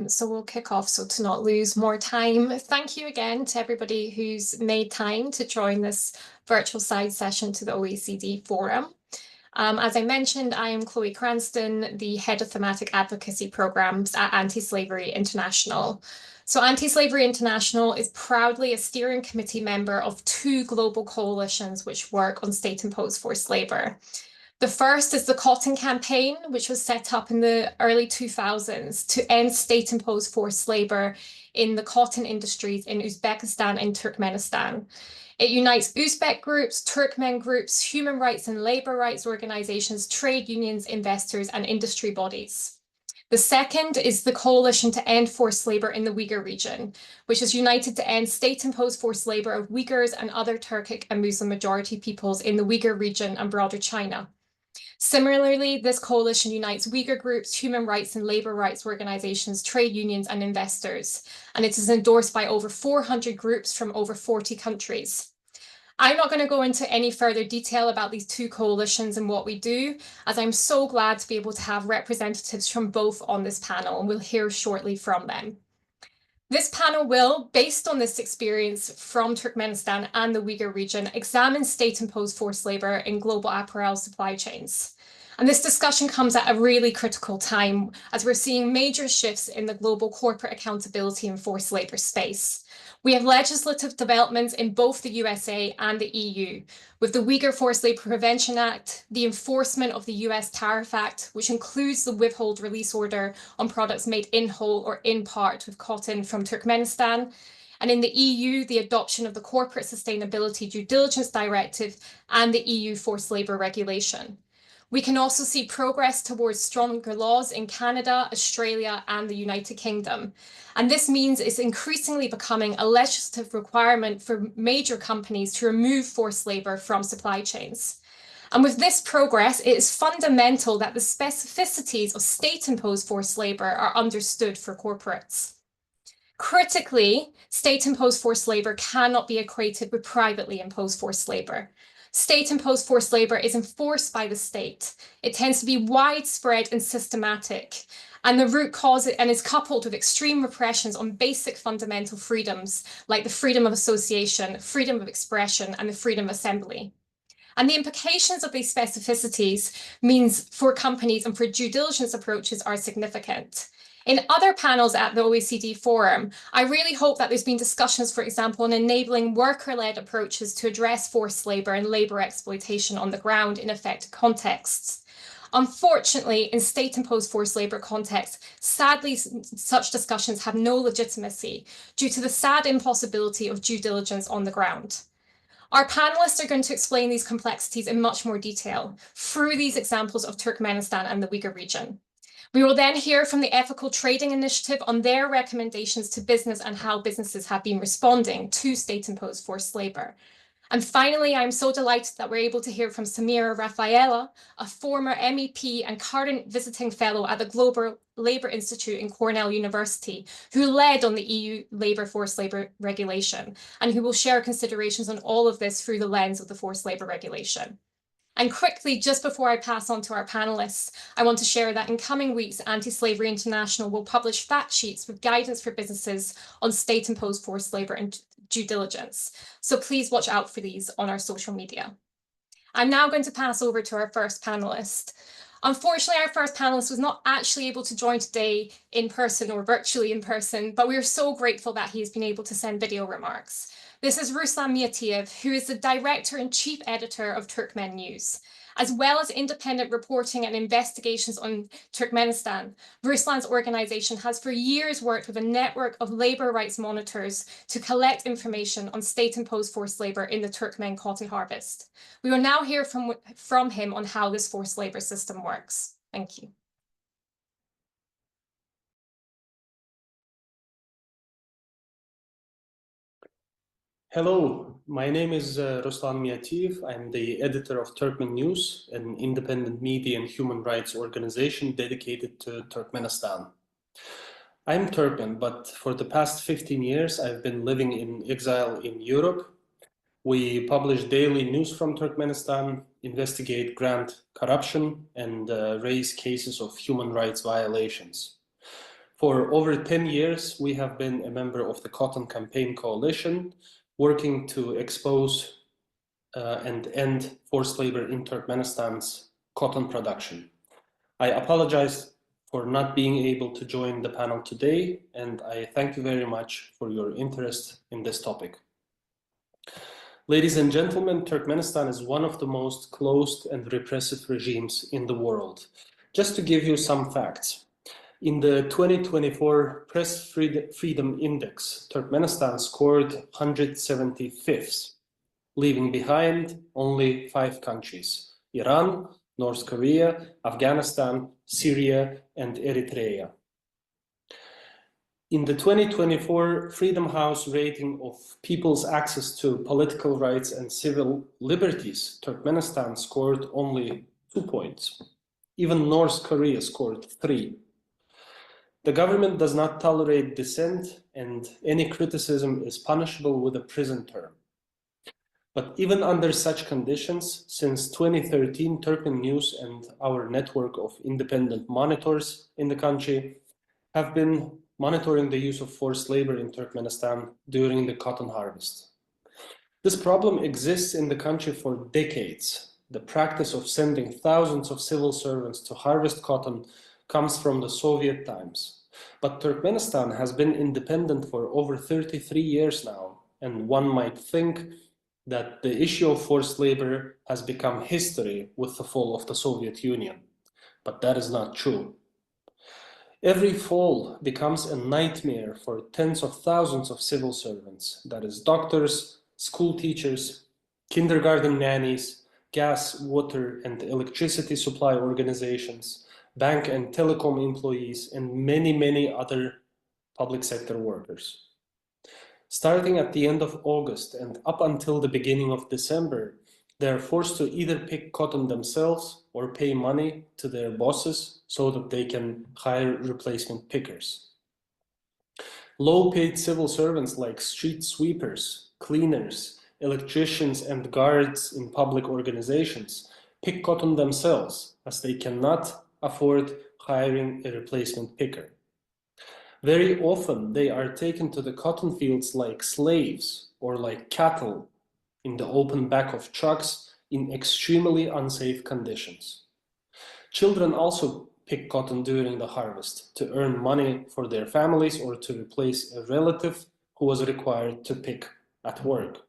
So we'll kick off so to not lose more time. Thank you again to everybody who's made time to join this virtual side session to the OECD Forum. As I mentioned, I am Chloe Cranston, the head of thematic advocacy programs at Anti-Slavery International. So Anti-Slavery International is proudly a steering committee member of two global coalitions which work on state-imposed forced labor. The first is the Cotton Campaign, which was set up in the early 2000s to end state-imposed forced labor in the cotton industries in Uzbekistan and Turkmenistan. It unites Uzbek groups, Turkmen groups, human rights and labor rights organizations, trade unions, investors, and industry bodies. The second is the Coalition to End Forced Labor in the Uyghur Region, which is united to end state-imposed forced labor of Uyghurs and other Turkic and Muslim majority peoples in the Uyghur Region and broader China. Similarly, this coalition unites Uyghur groups, human rights and labor rights organizations, trade unions, and investors, and it is endorsed by over 400 groups from over 40 countries. I'm not going to go into any further detail about these two coalitions and what we do, as I'm so glad to be able to have representatives from both on this panel, and we'll hear shortly from them. This panel will, based on this experience from Turkmenistan and the Uyghur region, examine state-imposed forced labor in global apparel supply chains. And this discussion comes at a really critical time as we're seeing major shifts in the global corporate accountability and forced labor space. We have legislative developments in both the USA and the EU, with the Uyghur Forced Labor Prevention Act, the enforcement of the US Tariff Act, which includes the Withhold Release Order on products made in whole or in part with cotton from Turkmenistan, and in the EU, the adoption of the Corporate Sustainability Due Diligence Directive and the EU Forced Labor Regulation. We can also see progress towards stronger laws in Canada, Australia, and the United Kingdom. And this means it's increasingly becoming a legislative requirement for major companies to remove forced labor from supply chains. And with this progress, it is fundamental that the specificities of state-imposed forced labor are understood for corporates. Critically, state-imposed forced labor cannot be equated with privately imposed forced labor. State-imposed forced labor is enforced by the state. It tends to be widespread and systematic, and the root cause and is coupled with extreme repressions on basic fundamental freedoms like the freedom of association, freedom of expression, and the freedom of assembly. And the implications of these specificities means for companies and for due diligence approaches are significant. In other panels at the OECD Forum, I really hope that there's been discussions, for example, on enabling worker-led approaches to address forced labor and labor exploitation on the ground in affected contexts. Unfortunately, in state-imposed forced labor contexts, sadly, such discussions have no legitimacy due to the sad impossibility of due diligence on the ground. Our panelists are going to explain these complexities in much more detail through these examples of Turkmenistan and the Uyghur region. We will then hear from the Ethical Trading Initiative on their recommendations to business and how businesses have been responding to state-imposed forced labor. And finally, I'm so delighted that we're able to hear from Samira Rafaella, a former MEP and current visiting fellow at the Global Labour Institute in Cornell University, who led on the EU forced labour regulation, and who will share considerations on all of this through the lens of the forced labour regulation. And quickly, just before I pass on to our panelists, I want to share that in coming weeks, Anti-Slavery International will publish fact sheets with guidance for businesses on state-imposed forced labour and due diligence. So please watch out for these on our social media. I'm now going to pass over to our first panelist. Unfortunately, our first panelist was not actually able to join today in person or virtually in person, but we are so grateful that he has been able to send video remarks. This is Ruslan Myatiev, who is the Director and Chief Editor of Turkmen News. As well as independent reporting and investigations on Turkmenistan, Ruslan's organization has for years worked with a network of labor rights monitors to collect information on state-imposed forced labor in the Turkmen cotton harvest. We will now hear from him on how this forced labor system works. Thank you. Hello, my name is Ruslan Myatiev. I'm the editor of Turkmen News, an independent media and human rights organization dedicated to Turkmenistan. I'm Turkmen, but for the past 15 years, I've been living in exile in Europe. We publish daily news from Turkmenistan, investigate grand corruption, and raise cases of human rights violations. For over 10 years, we have been a member of the Cotton Campaign Coalition, working to expose and end forced labor in Turkmenistan's cotton production. I apologize for not being able to join the panel today, and I thank you very much for your interest in this topic. Ladies and gentlemen, Turkmenistan is one of the most closed and repressive regimes in the world. Just to give you some facts, in the 2024 Press Freedom Index, Turkmenistan scored 175th, leaving behind only 5 countries: Iran, North Korea, Afghanistan, Syria, and Eritrea. In the 2024 Freedom House rating of people's access to political rights and civil liberties, Turkmenistan scored only 2 points. Even North Korea scored 3. The government does not tolerate dissent, and any criticism is punishable with a prison term. But even under such conditions, since 2013, Turkmen News and our network of independent monitors in the country have been monitoring the use of forced labor in Turkmenistan during the cotton harvest. This problem exists in the country for decades. The practice of sending thousands of civil servants to harvest cotton comes from the Soviet times. But Turkmenistan has been independent for over 33 years now, and one might think that the issue of forced labor has become history with the fall of the Soviet Union. But that is not true. Every fall becomes a nightmare for tens of thousands of civil servants, that is, doctors, school teachers, kindergarten nannies, gas, water, and electricity supply organizations, bank and telecom employees, and many, many other public sector workers. Starting at the end of August and up until the beginning of December, they are forced to either pick cotton themselves or pay money to their bosses so that they can hire replacement pickers. Low-paid civil servants like street sweepers, cleaners, electricians, and guards in public organizations pick cotton themselves, as they cannot afford hiring a replacement picker. Very often, they are taken to the cotton fields like slaves or like cattle in the open back of trucks in extremely unsafe conditions. Children also pick cotton during the harvest to earn money for their families or to replace a relative who was required to pick at work.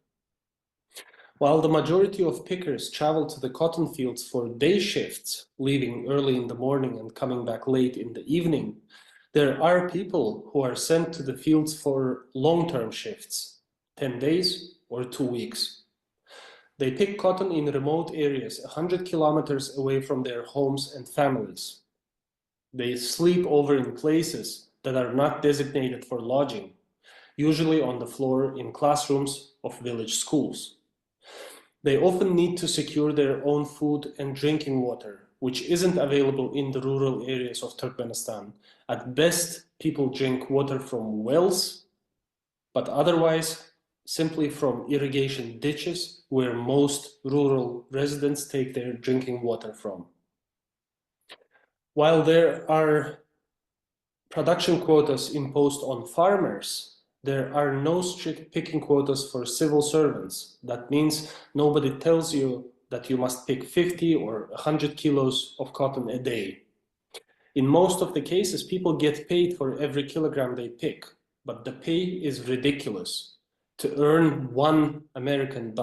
While the majority of pickers travel to the cotton fields for day shifts, leaving early in the morning and coming back late in the evening, there are people who are sent to the fields for long-term shifts, 10 days or 2 weeks. They pick cotton in remote areas 100 kilometers away from their homes and families. They sleep over in places that are not designated for lodging, usually on the floor in classrooms of village schools. They often need to secure their own food and drinking water, which isn't available in the rural areas of Turkmenistan. At best, people drink water from wells, but otherwise, simply from irrigation ditches where most rural residents take their drinking water from. While there are production quotas imposed on farmers, there are no strict picking quotas for civil servants. That means nobody tells you that you must pick 50 or 100 kilos of cotton a day. In most of the cases, people get paid for every kilogram they pick, but the pay is ridiculous. To earn $1 American,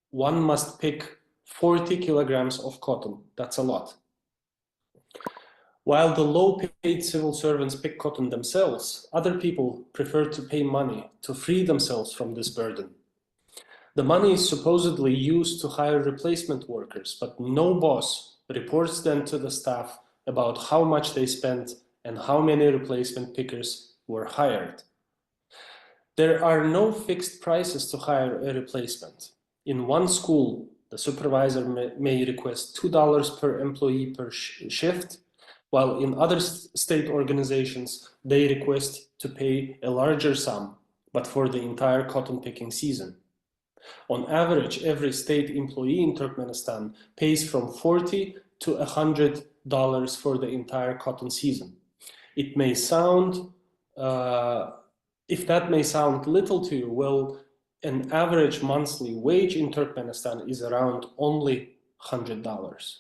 one must pick 40 kilograms of cotton. That's a lot. While the low-paid civil servants pick cotton themselves, other people prefer to pay money to free themselves from this burden. The money is supposedly used to hire replacement workers, but no boss reports them to the staff about how much they spent and how many replacement pickers were hired. There are no fixed prices to hire a replacement. In one school, the supervisor may request $2 per employee per shift, while in other state organizations, they request to pay a larger sum, but for the entire cotton picking season. On average, every state employee in Turkmenistan pays from $40 to $100 for the entire cotton season. It may sound, if that may sound little to you, well, an average monthly wage in Turkmenistan is around only $100.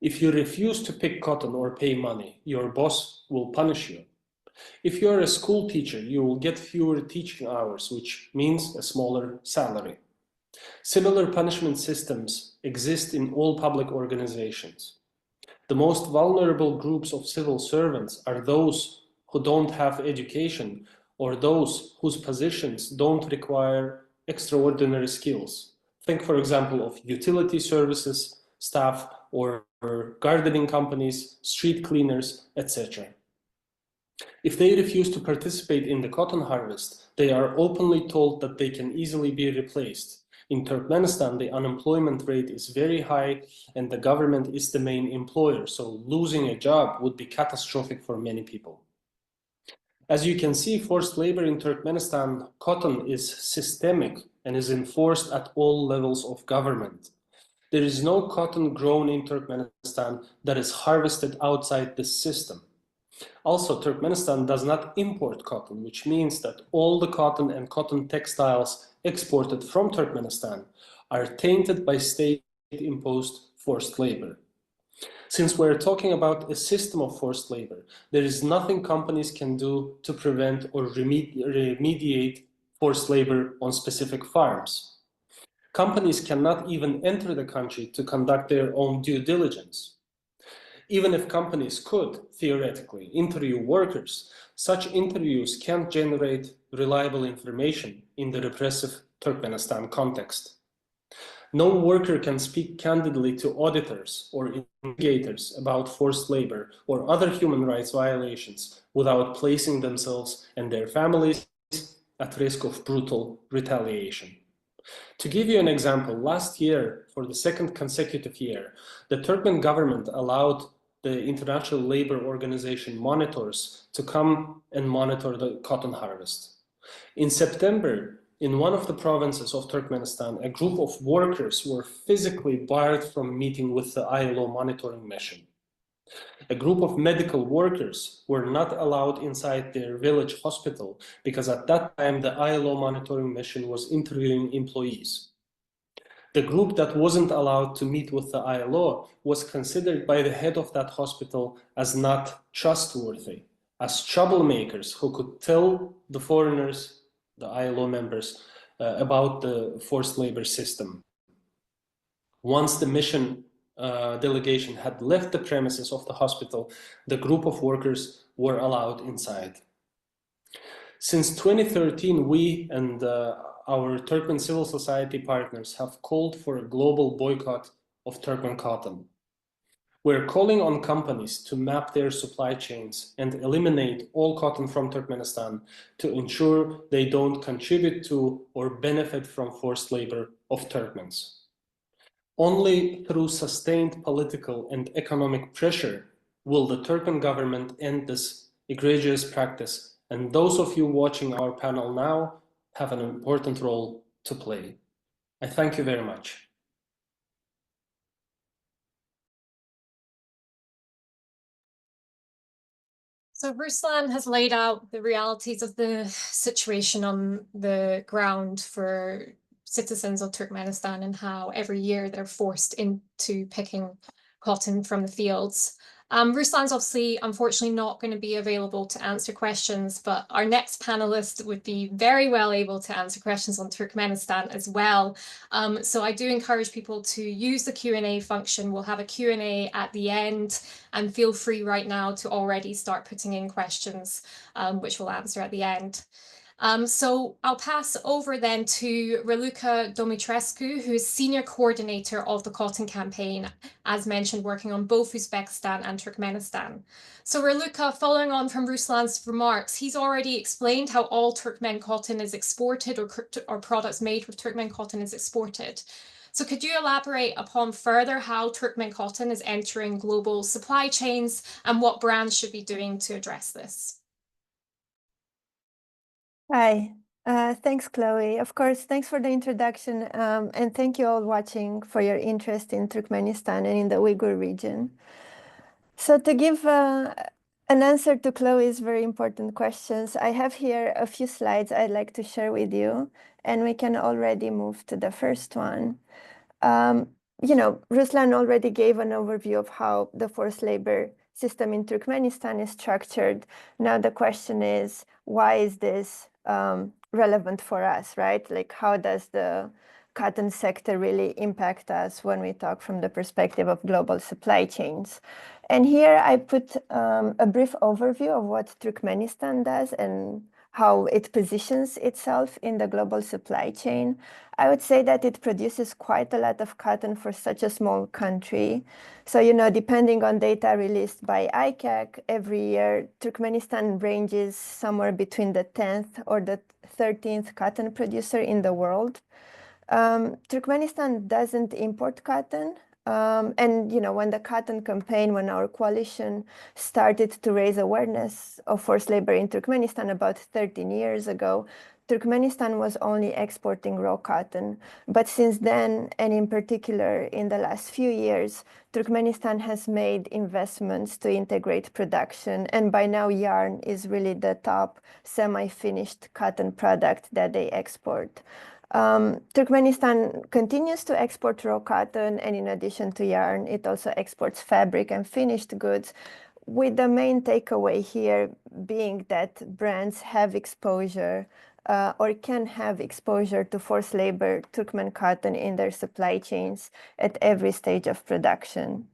If you refuse to pick cotton or pay money, your boss will punish you. If you're a school teacher, you will get fewer teaching hours, which means a smaller salary. Similar punishment systems exist in all public organizations. The most vulnerable groups of civil servants are those who don't have education or those whose positions don't require extraordinary skills. Think, for example, of utility services staff or gardening companies, street cleaners, etc. If they refuse to participate in the cotton harvest, they are openly told that they can easily be replaced. In Turkmenistan, the unemployment rate is very high and the government is the main employer, so losing a job would be catastrophic for many people. As you can see, forced labor in Turkmenistan cotton is systemic and is enforced at all levels of government. There is no cotton grown in Turkmenistan that is harvested outside the system. Also, Turkmenistan does not import cotton, which means that all the cotton and cotton textiles exported from Turkmenistan are tainted by state-imposed forced labor. Since we're talking about a system of forced labor, there is nothing companies can do to prevent or remediate forced labor on specific farms. Companies cannot even enter the country to conduct their own due diligence. Even if companies could, theoretically, interview workers, such interviews can't generate reliable information in the repressive Turkmenistan context. No worker can speak candidly to auditors or investigators about forced labor or other human rights violations without placing themselves and their families at risk of brutal retaliation. To give you an example, last year, for the second consecutive year, the Turkmen government allowed the International Labour Organization monitors to come and monitor the cotton harvest. In September, in one of the provinces of Turkmenistan, a group of workers were physically barred from meeting with the ILO monitoring mission. A group of medical workers were not allowed inside their village hospital because at that time the ILO monitoring mission was interviewing employees. The group that wasn't allowed to meet with the ILO was considered by the head of that hospital as not trustworthy, as troublemakers who could tell the foreigners, the ILO members, about the forced labor system. Once the mission delegation had left the premises of the hospital, the group of workers were allowed inside. Since 2013, we and our Turkmen civil society partners have called for a global boycott of Turkmen cotton. We're calling on companies to map their supply chains and eliminate all cotton from Turkmenistan to ensure they don't contribute to or benefit from forced labor of Turkmens. Only through sustained political and economic pressure will the Turkmen government end this egregious practice, and those of you watching our panel now have an important role to play. I thank you very much. So Ruslan has laid out the realities of the situation on the ground for citizens of Turkmenistan and how every year they're forced into picking cotton from the fields. Ruslan's obviously, unfortunately, not going to be available to answer questions, but our next panelist would be very well able to answer questions on Turkmenistan as well. So I do encourage people to use the Q&A function. We'll have a Q&A at the end, and feel free right now to already start putting in questions, which we'll answer at the end. So I'll pass over then to Raluca Dumitrescu, who is Senior Coordinator of the Cotton Campaign, as mentioned, working on both Uzbekistan and Turkmenistan. So Raluca, following on from Ruslan's remarks, he's already explained how all Turkmen cotton is exported or products made with Turkmen cotton is exported. So could you elaborate upon further how Turkmen cotton is entering global supply chains and what brands should be doing to address this? Hi, thanks, Chloe. Of course, thanks for the introduction, and thank you all watching for your interest in Turkmenistan and in the Uyghur region. So to give a an answer to Chloe's very important questions. I have here a few slides I'd like to share with you, and we can already move to the first one. Ruslan already gave an overview of how the forced labor system in Turkmenistan is structured. Now the question is, why is this relevant for us, right? Like, how does the cotton sector really impact us when we talk from the perspective of global supply chains? And here I put a brief overview of what Turkmenistan does and how it positions itself in the global supply chain. I would say that it produces quite a lot of cotton for such a small country. So, depending on data released by ICAC, every year, Turkmenistan ranges somewhere between the 10th or the 13th cotton producer in the world. Turkmenistan doesn't import cotton. And when the cotton campaign, when our coalition started to raise awareness of forced labor in Turkmenistan about 13 years ago, Turkmenistan was only exporting raw cotton. But since then, and in particular in the last few years, Turkmenistan has made investments to integrate production. And by now, yarn is really the top semi-finished cotton product that they export. Turkmenistan continues to export raw cotton, and in addition to yarn, it also exports fabric and finished goods, with the main takeaway here being that brands have exposure or can have exposure to forced labor Turkmen cotton in their supply chains at every stage of production.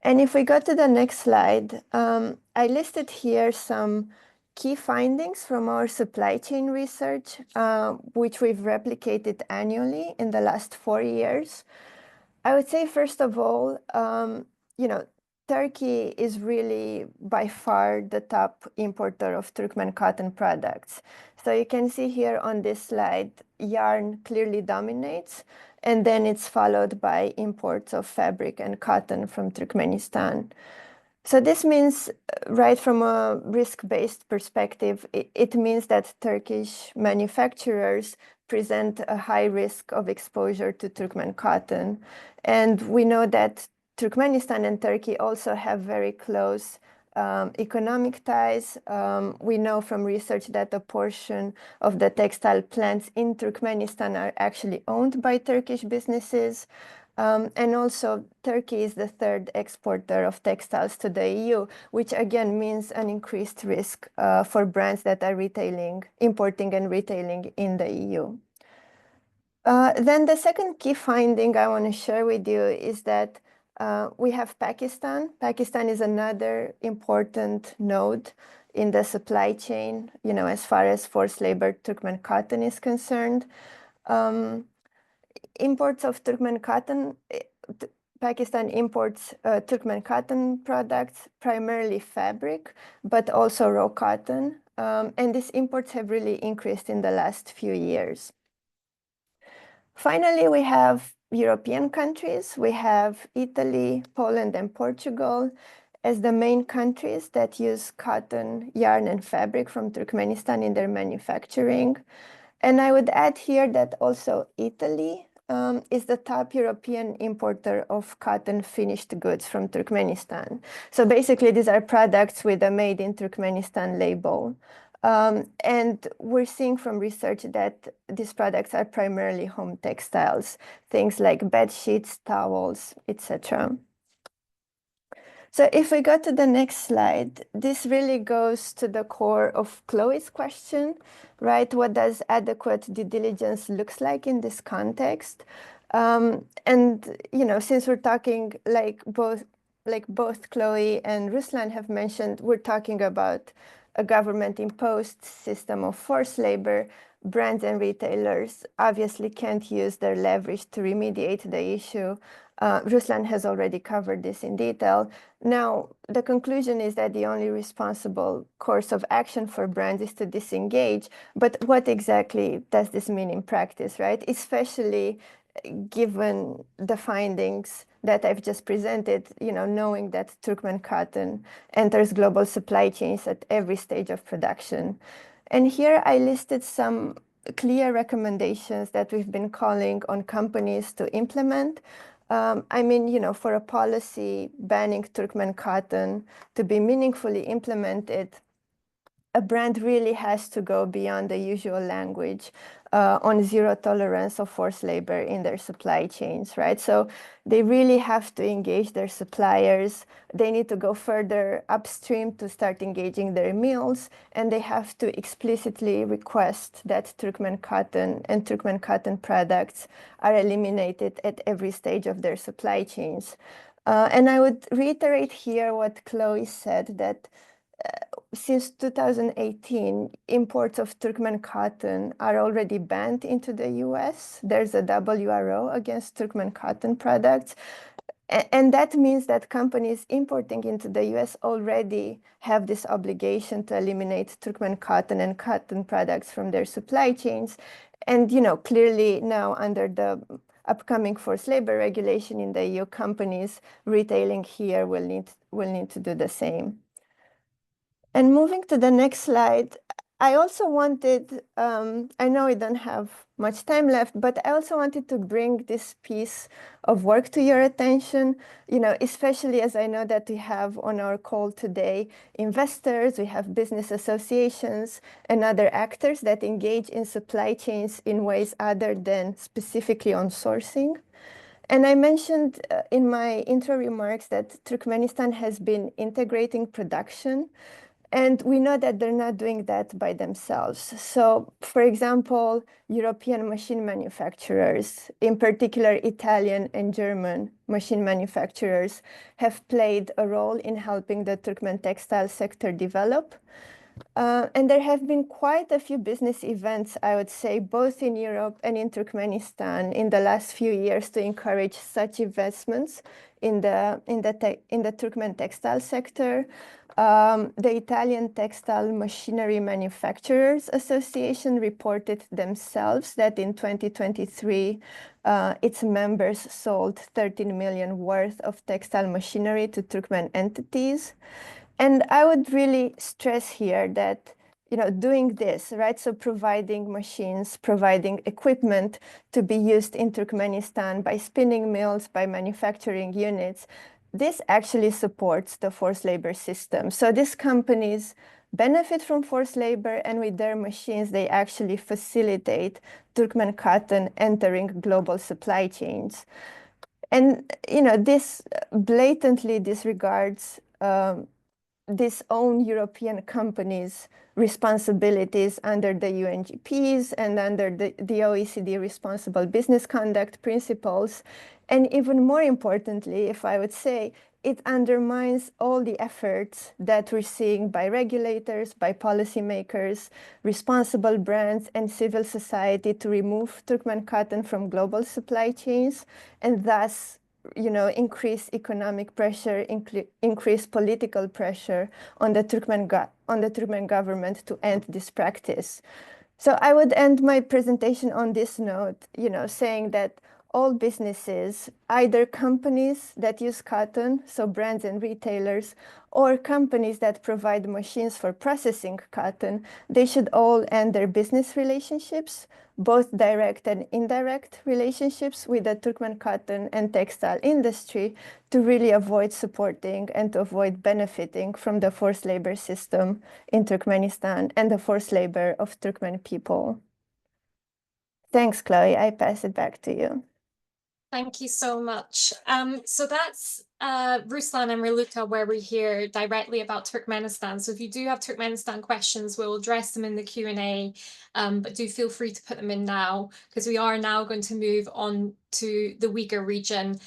And if we go to the next slide, I listed here some key findings from our supply chain research, which we've replicated annually in the last 4 years. I would say, first of all, Turkey is really by far the top importer of Turkmen cotton products. So you can see here on this slide, yarn clearly dominates, and then it's followed by imports of fabric and cotton from Turkmenistan. So this means, right from a risk-based perspective, it means that Turkish manufacturers present a high risk of exposure to Turkmen cotton. And we know that Turkmenistan and Turkey also have very close economic ties. We know from research that a portion of the textile plants in Turkmenistan are actually owned by Turkish businesses. And also, Turkey is the third exporter of textiles to the EU, which again means an increased risk for brands that are importing and retailing in the EU. Then the second key finding I want to share with you is that we have Pakistan. Pakistan is another important node in the supply chain, as far as forced labor Turkmen cotton is concerned. Imports of Turkmen cotton, Pakistan imports Turkmen cotton products, primarily fabric, but also raw cotton. And these imports have really increased in the last few years. Finally, we have European countries. We have Italy, Poland, and Portugal as the main countries that use cotton, yarn, and fabric from Turkmenistan in their manufacturing. And I would add here that also Italy is the top European importer of cotton finished goods from Turkmenistan. So basically, these are products with a Made in Turkmenistan label. And we're seeing from research that these products are primarily home textiles, things like bed sheets, towels, etc. So if we go to the next slide, this really goes to the core of Chloe's question, right? What does adequate due diligence looks like in this context? And since we're talking like both Chloe and Ruslan have mentioned, we're talking about a government-imposed system of forced labor. Brands and retailers obviously can't use their leverage to remediate the issue. Ruslan has already covered this in detail. Now, the conclusion is that the only responsible course of action for brands is to disengage. But what exactly does this mean in practice, right? Especially given the findings that I've just presented, knowing that Turkmen cotton enters global supply chains at every stage of production. And here I listed some clear recommendations that we've been calling on companies to implement. I mean, you know, for a policy banning Turkmen cotton to be meaningfully implemented, a brand really has to go beyond the usual language on zero tolerance of forced labor in their supply chains, right? So they really have to engage their suppliers. They need to go further upstream to start engaging their mills, and they have to explicitly request that Turkmen cotton and Turkmen cotton products are eliminated at every stage of their supply chains. And I would reiterate here what Chloe said, that since 2018, imports of Turkmen cotton are already banned into the US. There's a WRO against Turkmen cotton products. And that means that companies importing into the US already have this obligation to eliminate Turkmen cotton and cotton products from their supply chains. And, you know, clearly now under the upcoming forced labor regulation in the EU, companies retailing here will need to do the same. And moving to the next slide, I also wanted, I know we don't have much time left, but I also wanted to bring this piece of work to your attention, you know, especially as I know that we have on our call today investors, we have business associations and other actors that engage in supply chains in ways other than specifically on sourcing. And I mentioned in my intro remarks that Turkmenistan has been integrating production. And we know that they're not doing that by themselves. So, for example, European machine manufacturers, in particular Italian and German machine manufacturers, have played a role in helping the Turkmen textile sector develop. And there have been quite a few business events, I would say, both in Europe and in Turkmenistan in the last few years to encourage such investments in the Turkmen textile sector. The Italian Textile Machinery Manufacturers Association reported themselves that in 2023, its members sold 13 million worth of textile machinery to Turkmen entities. And I would really stress here that, you know, doing this, right? So providing machines, providing equipment to be used in Turkmenistan by spinning mills, by manufacturing units, this actually supports the forced labor system. So these companies benefit from forced labor, and with their machines, they actually facilitate Turkmen cotton entering global supply chains. And, you know, this blatantly disregards these own European companies' responsibilities under the UNGPs and under the OECD responsible business conduct principles. And even more importantly, if I would say, it undermines all the efforts that we're seeing by regulators, by policymakers, responsible brands, and civil society to remove Turkmen cotton from global supply chains, and thus, you know, increase economic pressure, increase political pressure on the Turkmen government to end this practice. So I would end my presentation on this note, you know, saying that all businesses, either companies that use cotton, so brands and retailers, or companies that provide machines for processing cotton, they should all end their business relationships, both direct and indirect relationships with the Turkmen cotton and textile industry, to really avoid supporting and to avoid benefiting from the forced labor system in Turkmenistan and the forced labor of Turkmen people. Thanks, Chloe. I pass it back to you. Thank you so much. So that's Ruslan and Raluca, where we hear directly about Turkmenistan. So if you do have Turkmenistan questions, we'll address them in the Q&A, but do feel free to put them in now, because we are now going to move on to the Uyghur region,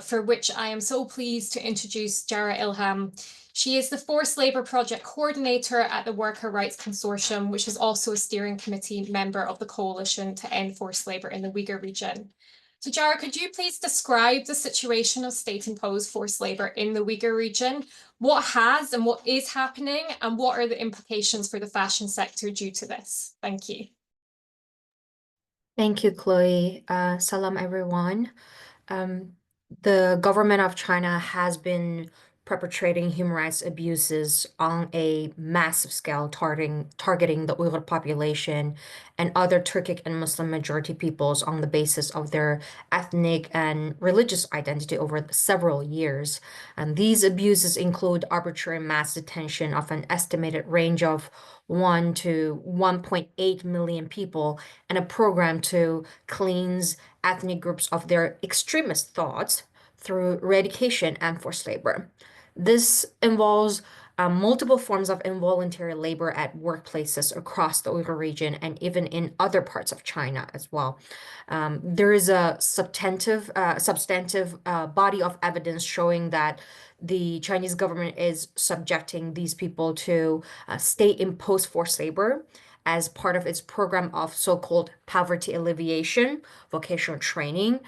for which I am so pleased to introduce Jewher Ilham. She is the Forced Labour Project Coordinator at the Worker Rights Consortium, which is also a steering committee member of the Coalition to End Forced Labour in the Uyghur region. So Jewher, could you please describe the situation of state-imposed forced labour in the Uyghur region? What has and what is happening, and what are the implications for the fashion sector due to this? Thank you. Thank you, Chloe. Salam, everyone. The government of China has been perpetrating human rights abuses on a massive scale, targeting the Uyghur population and other Turkic and Muslim majority peoples on the basis of their ethnic and religious identity over several years. And these abuses include arbitrary mass detention of an estimated range of 1 to 1.8 million people and a program to cleanse ethnic groups of their extremist thoughts through eradication and forced labor. This involves multiple forms of involuntary labor at workplaces across the Uyghur region and even in other parts of China as well. There is a substantive body of evidence showing that the Chinese government is subjecting these people to state-imposed forced labor as part of its program of so-called poverty alleviation, vocational training,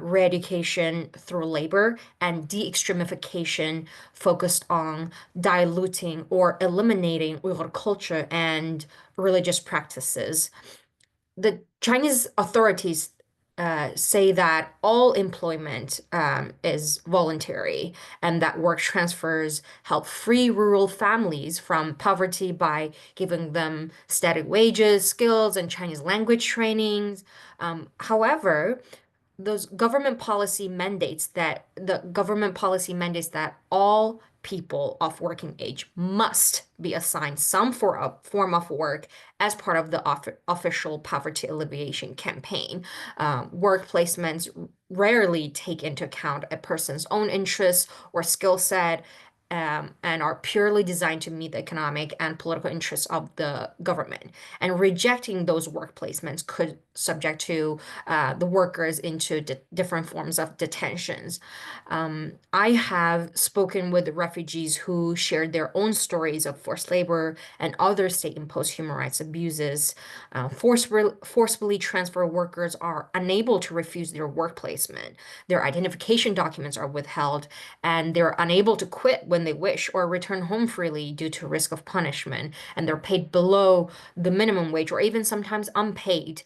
re-education through labor, and de-extremification focused on diluting or eliminating Uyghur culture and religious practices. The Chinese authorities say that all employment is voluntary and that work transfers help free rural families from poverty by giving them steady wages, skills, and Chinese language trainings. However, the government policy mandates that all people of working age must be assigned some form of work as part of the official poverty alleviation campaign. Work placements rarely take into account a person's own interests or skill set, and are purely designed to meet the economic and political interests of the government. And rejecting those work placements could subject to the workers into different forms of detentions. I have spoken with refugees who shared their own stories of forced labor and other state-imposed human rights abuses. Forcibly transfer workers are unable to refuse their work placement. Their identification documents are withheld, and they're unable to quit when they wish or return home freely due to risk of punishment. And they're paid below the minimum wage or even sometimes unpaid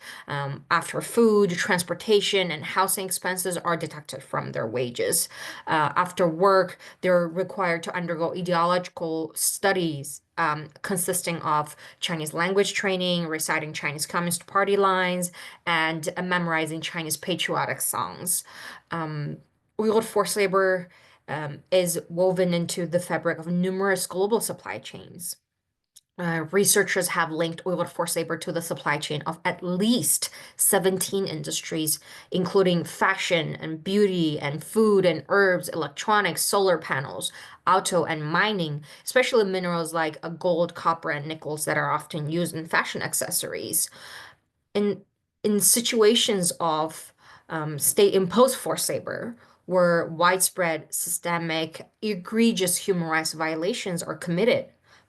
after food, transportation, and housing expenses are deducted from their wages. After work, they're required to undergo ideological studies consisting of Chinese language training, reciting Chinese Communist Party lines, and memorizing Chinese patriotic songs. Uyghur forced labor is woven into the fabric of numerous global supply chains. Researchers have linked Uyghur forced labor to the supply chain of at least 17 industries, including fashion and beauty and food and herbs, electronics, solar panels, auto and mining, especially minerals like gold, copper, and nickels that are often used in fashion accessories. In situations of state-imposed forced labor, where widespread, systemic, egregious human rights violations are committed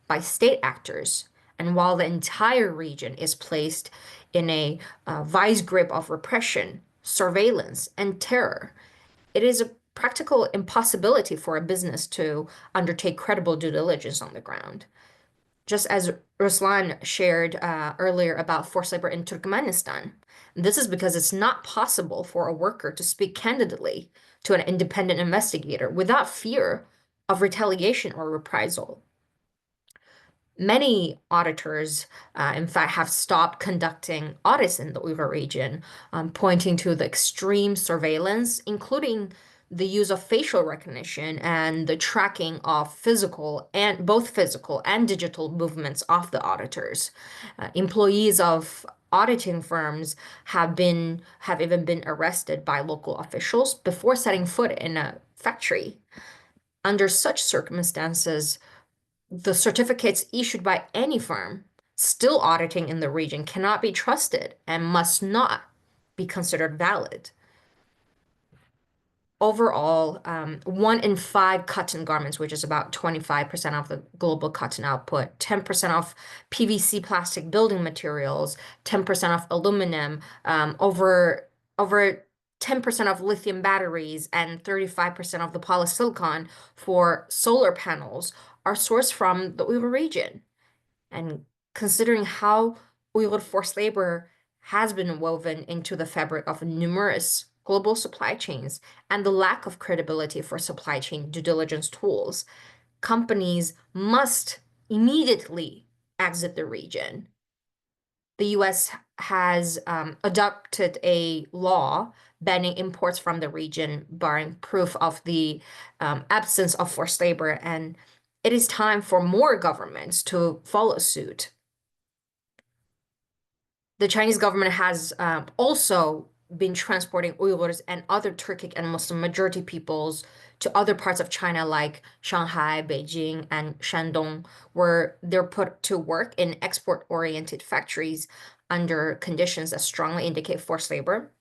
by state actors, and while the entire region is placed in a vice grip of repression, surveillance, and terror, it is a practical impossibility for a business to undertake credible due diligence on the ground. Just as Ruslan shared earlier about forced labor in Turkmenistan, this is because it's not possible for a worker to speak candidly to an independent investigator without fear of retaliation or reprisal. Many auditors, in fact, have stopped conducting audits in the Uyghur region, pointing to the extreme surveillance, including the use of facial recognition and the tracking of both physical and digital movements of the auditors. Employees of auditing firms have even been arrested by local officials before setting foot in a factory. Under such circumstances, the certificates issued by any firm still auditing in the region cannot be trusted and must not be considered valid. Overall, 1 in 5 cotton garments, which is about 25% of the global cotton output, 10% of PVC plastic building materials, 10% of aluminum, over 10% of lithium batteries, and 35% of the polysilicon for solar panels are sourced from the Uyghur region. And considering how Uyghur forced labor has been woven into the fabric of numerous global supply chains, and the lack of credibility for supply chain due diligence tools, companies must immediately exit the region. The US has adopted a law banning imports from the region, barring proof of the absence of forced labor, and it is time for more governments to follow suit. The Chinese government has also been transporting Uyghurs and other Turkic and Muslim majority peoples to other parts of China like Shanghai, Beijing, and Shandong, where they're put to work in export-oriented factories under conditions that strongly indicate forced labor.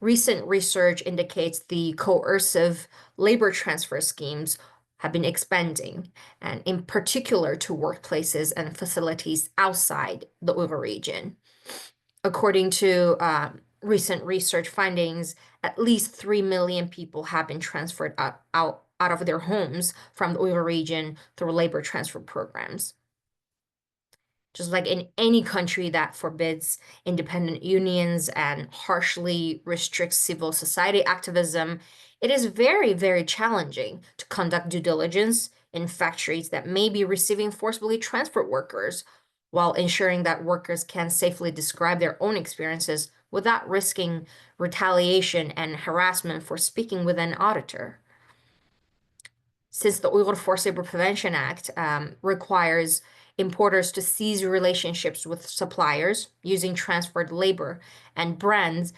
Recent research indicates the coercive labor transfer schemes have been expanding, and in particular to workplaces and facilities outside the Uyghur region. According to recent research findings, at least 3 million people have been transferred out of their homes from the Uyghur region through labor transfer programs. Just like in any country that forbids independent unions and harshly restricts civil society activism, it is very, very challenging to conduct due diligence in factories that may be receiving forcibly transferred workers, while ensuring that workers can safely describe their own experiences without risking retaliation and harassment for speaking with an auditor. Since the Uyghur Forced Labor Prevention Act requires importers to cease relationships with suppliers using transferred labor, and brands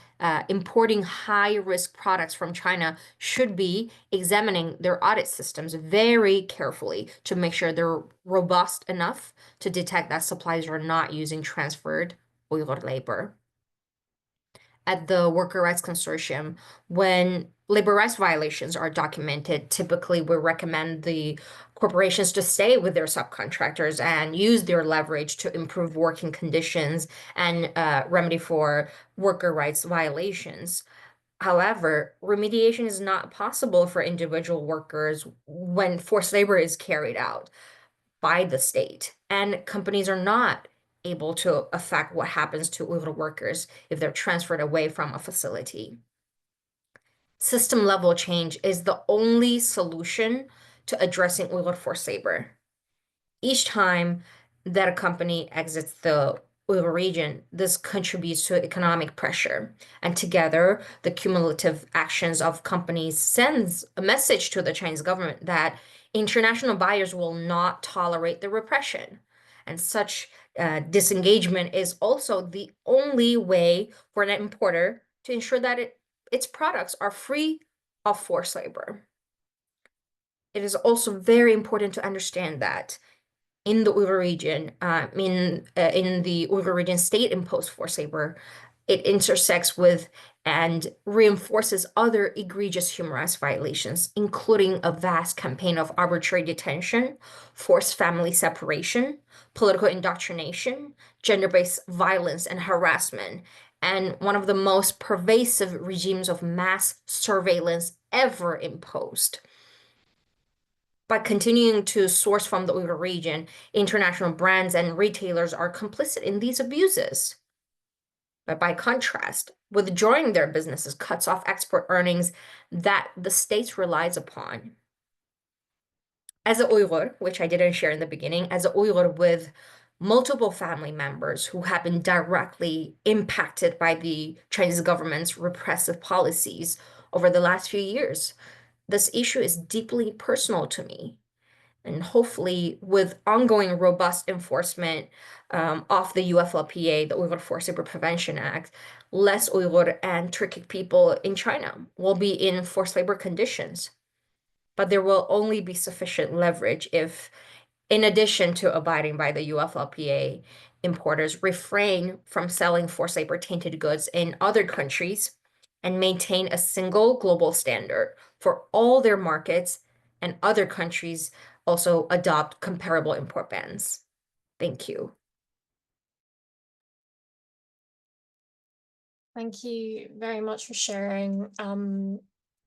importing high-risk products from China should be examining their audit systems very carefully to make sure they're robust enough to detect that suppliers are not using transferred Uyghur labor. At the Worker Rights Consortium, when labor rights violations are documented, typically we recommend the corporations to stay with their subcontractors and use their leverage to improve working conditions and remedy for worker rights violations. However, remediation is not possible for individual workers when forced labor is carried out by the state, and companies are not able to affect what happens to Uyghur workers if they're transferred away from a facility. System level change is the only solution to addressing Uyghur forced labor. Each time that a company exits the Uyghur region, this contributes to economic pressure. And together, the cumulative actions of companies sends a message to the Chinese government that international buyers will not tolerate the repression. And such disengagement is also the only way for an importer to ensure that its products are free of forced labor. It is also very important to understand that in the Uyghur region, in the Uyghur region state-imposed forced labor, it intersects with and reinforces other egregious human rights violations, including a vast campaign of arbitrary detention, forced family separation, political indoctrination, gender-based violence and harassment, and one of the most pervasive regimes of mass surveillance ever imposed. By continuing to source from the Uyghur region, international brands and retailers are complicit in these abuses. But by contrast, withdrawing their businesses cuts off export earnings that the state relies upon. As a Uyghur, which I didn't share in the beginning, as a Uyghur with multiple family members who have been directly impacted by the Chinese government's repressive policies over the last few years, this issue is deeply personal to me. And hopefully, with ongoing robust enforcement of the UFLPA, the Uyghur Forced Labor Prevention Act, less Uyghur and Turkic people in China will be in forced labor conditions. But there will only be sufficient leverage if, in addition to abiding by the UFLPA, importers refrain from selling forced labor tainted goods in other countries and maintain a single global standard for all their markets, and other countries also adopt comparable import bans. Thank you. Thank you very much for sharing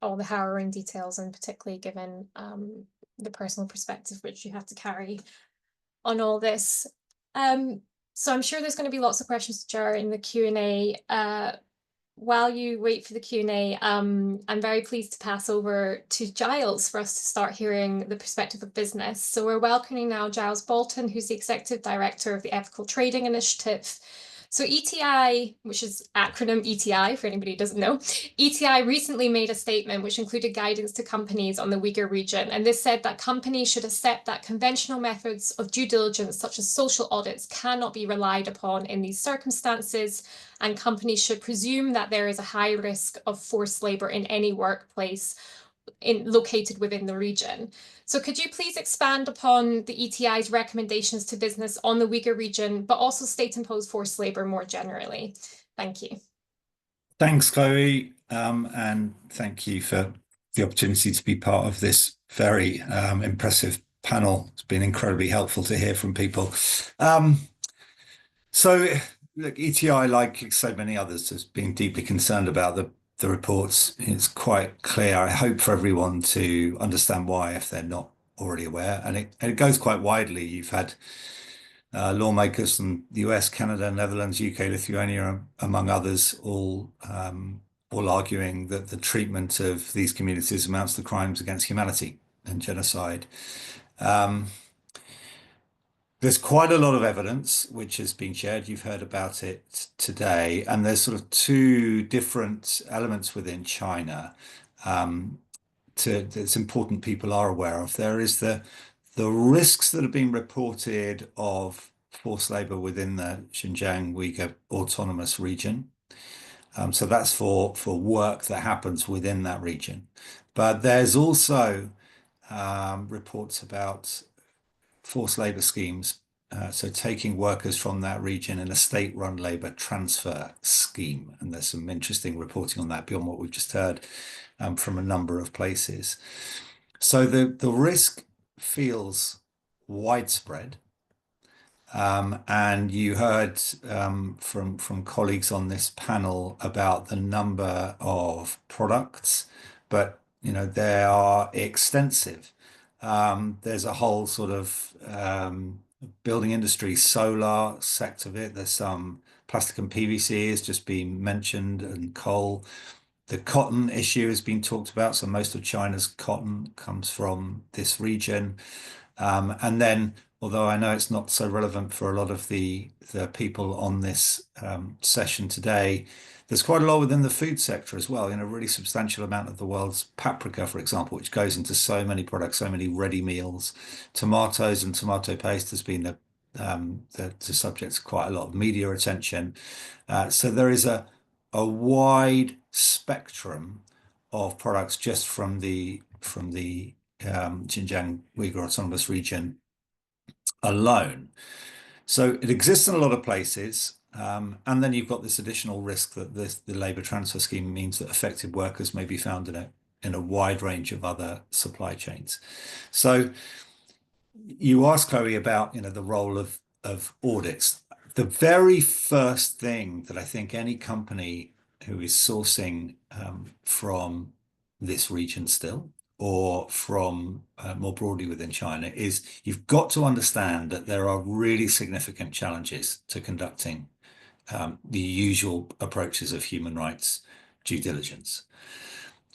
all the harrowing details, and particularly given the personal perspective which you have to carry on all this. So I'm sure there's going to be lots of questions to Jewher in the Q&A. while you wait for the Q&A, I'm very pleased to pass over to Giles for us to start hearing the perspective of business. So we're welcoming now Giles Bolton, who's the Executive Director of the Ethical Trading Initiative. So ETI, which is acronym ETI for anybody who doesn't know, ETI recently made a statement which included guidance to companies on the Uyghur region. And this said that companies should accept that conventional methods of due diligence, such as social audits, cannot be relied upon in these circumstances. And companies should presume that there is a high risk of forced labor in any workplace located within the region. So could you please expand upon the ETI's recommendations to business on the Uyghur region, but also state-imposed forced labor more generally? Thank you. Thanks, Chloe, and thank you for the opportunity to be part of this very impressive panel. It's been incredibly helpful to hear from people. So, look, ETI, like so many others, has been deeply concerned about the reports. It's quite clear, I hope, for everyone to understand why, if they're not already aware. And it goes quite widely. You've had lawmakers from the US, Canada, Netherlands, UK, Lithuania, among others, all arguing that the treatment of these communities amounts to crimes against humanity and genocide. There's quite a lot of evidence which has been shared. You've heard about it today, and there's sort of two different elements within China that's important people are aware of. There is the risks that have been reported of forced labor within the Xinjiang Uyghur Autonomous Region. So that's for work that happens within that region. But there's also reports about forced labor schemes, so taking workers from that region in a state-run labor transfer scheme. And there's some interesting reporting on that beyond what we've just heard from a number of places. So the risk feels widespread. And you heard from colleagues on this panel about the number of products, but they are extensive. There's a whole sort of building industry, solar sector of it. There's some plastic and PVC has just been mentioned, and coal. The cotton issue has been talked about. So most of China's cotton comes from this region. And then, although I know it's not so relevant for a lot of the people on this session today, there's quite a lot within the food sector as well. A really substantial amount of the world's paprika, for example, which goes into so many products, so many ready meals. Tomatoes and tomato paste has been the subject of quite a lot of media attention. So there is a wide spectrum of products just from the Xinjiang Uyghur Autonomous Region alone. So it exists in a lot of places. And then you've got this additional risk that the labour transfer scheme means that affected workers may be found in a wide range of other supply chains. So you asked, Chloe, about the role of audits. The very first thing that I think any company who is sourcing from this region still, or from more broadly within China, is you've got to understand that there are really significant challenges to conducting the usual approaches of human rights due diligence.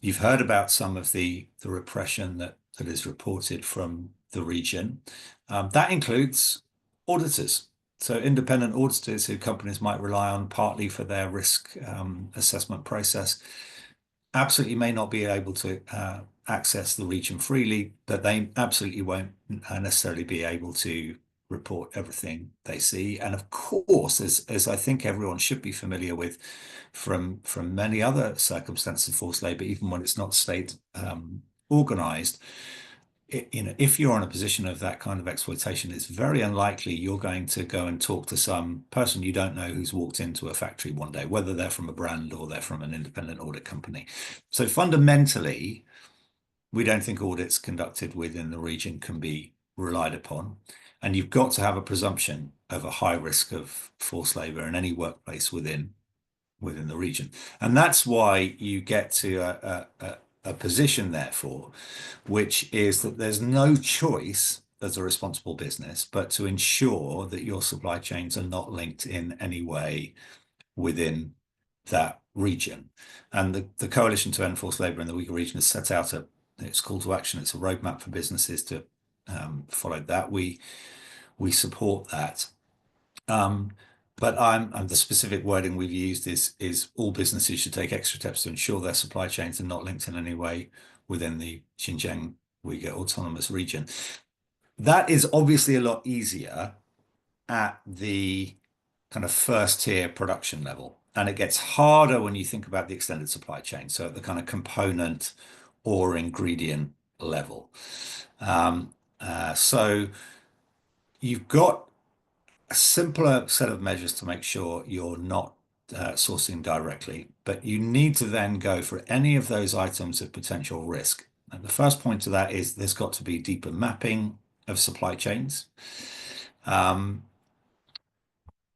You've heard about some of the repression that is reported from the region. That includes auditors. So independent auditors who companies might rely on partly for their risk assessment process absolutely may not be able to access the region freely, but they absolutely won't necessarily be able to report everything they see. And of course, as I think everyone should be familiar with from many other circumstances of forced labor, even when it's not state organized, if you're in a position of that kind of exploitation, it's very unlikely you're going to go and talk to some person you don't know who's walked into a factory one day, whether they're from a brand or they're from an independent audit company. So fundamentally, we don't think audits conducted within the region can be relied upon. And you've got to have a presumption of a high risk of forced labor in any workplace within the region. And that's why you get to a position, therefore, which is that there's no choice as a responsible business, but to ensure that your supply chains are not linked in any way within that region. And the Coalition to End Forced Labour in the Uyghur region has set out its call to action. It's a roadmap for businesses to follow that. We support that. But the specific wording we've used is all businesses should take extra steps to ensure their supply chains are not linked in any way within the Xinjiang Uyghur Autonomous Region. That is obviously a lot easier at the kind of first tier production level. And it gets harder when you think about the extended supply chain. So at the kind of component or ingredient level. So you've got a simpler set of measures to make sure you're not sourcing directly, but you need to then go for any of those items of potential risk. And the first point to that is there's got to be deeper mapping of supply chains.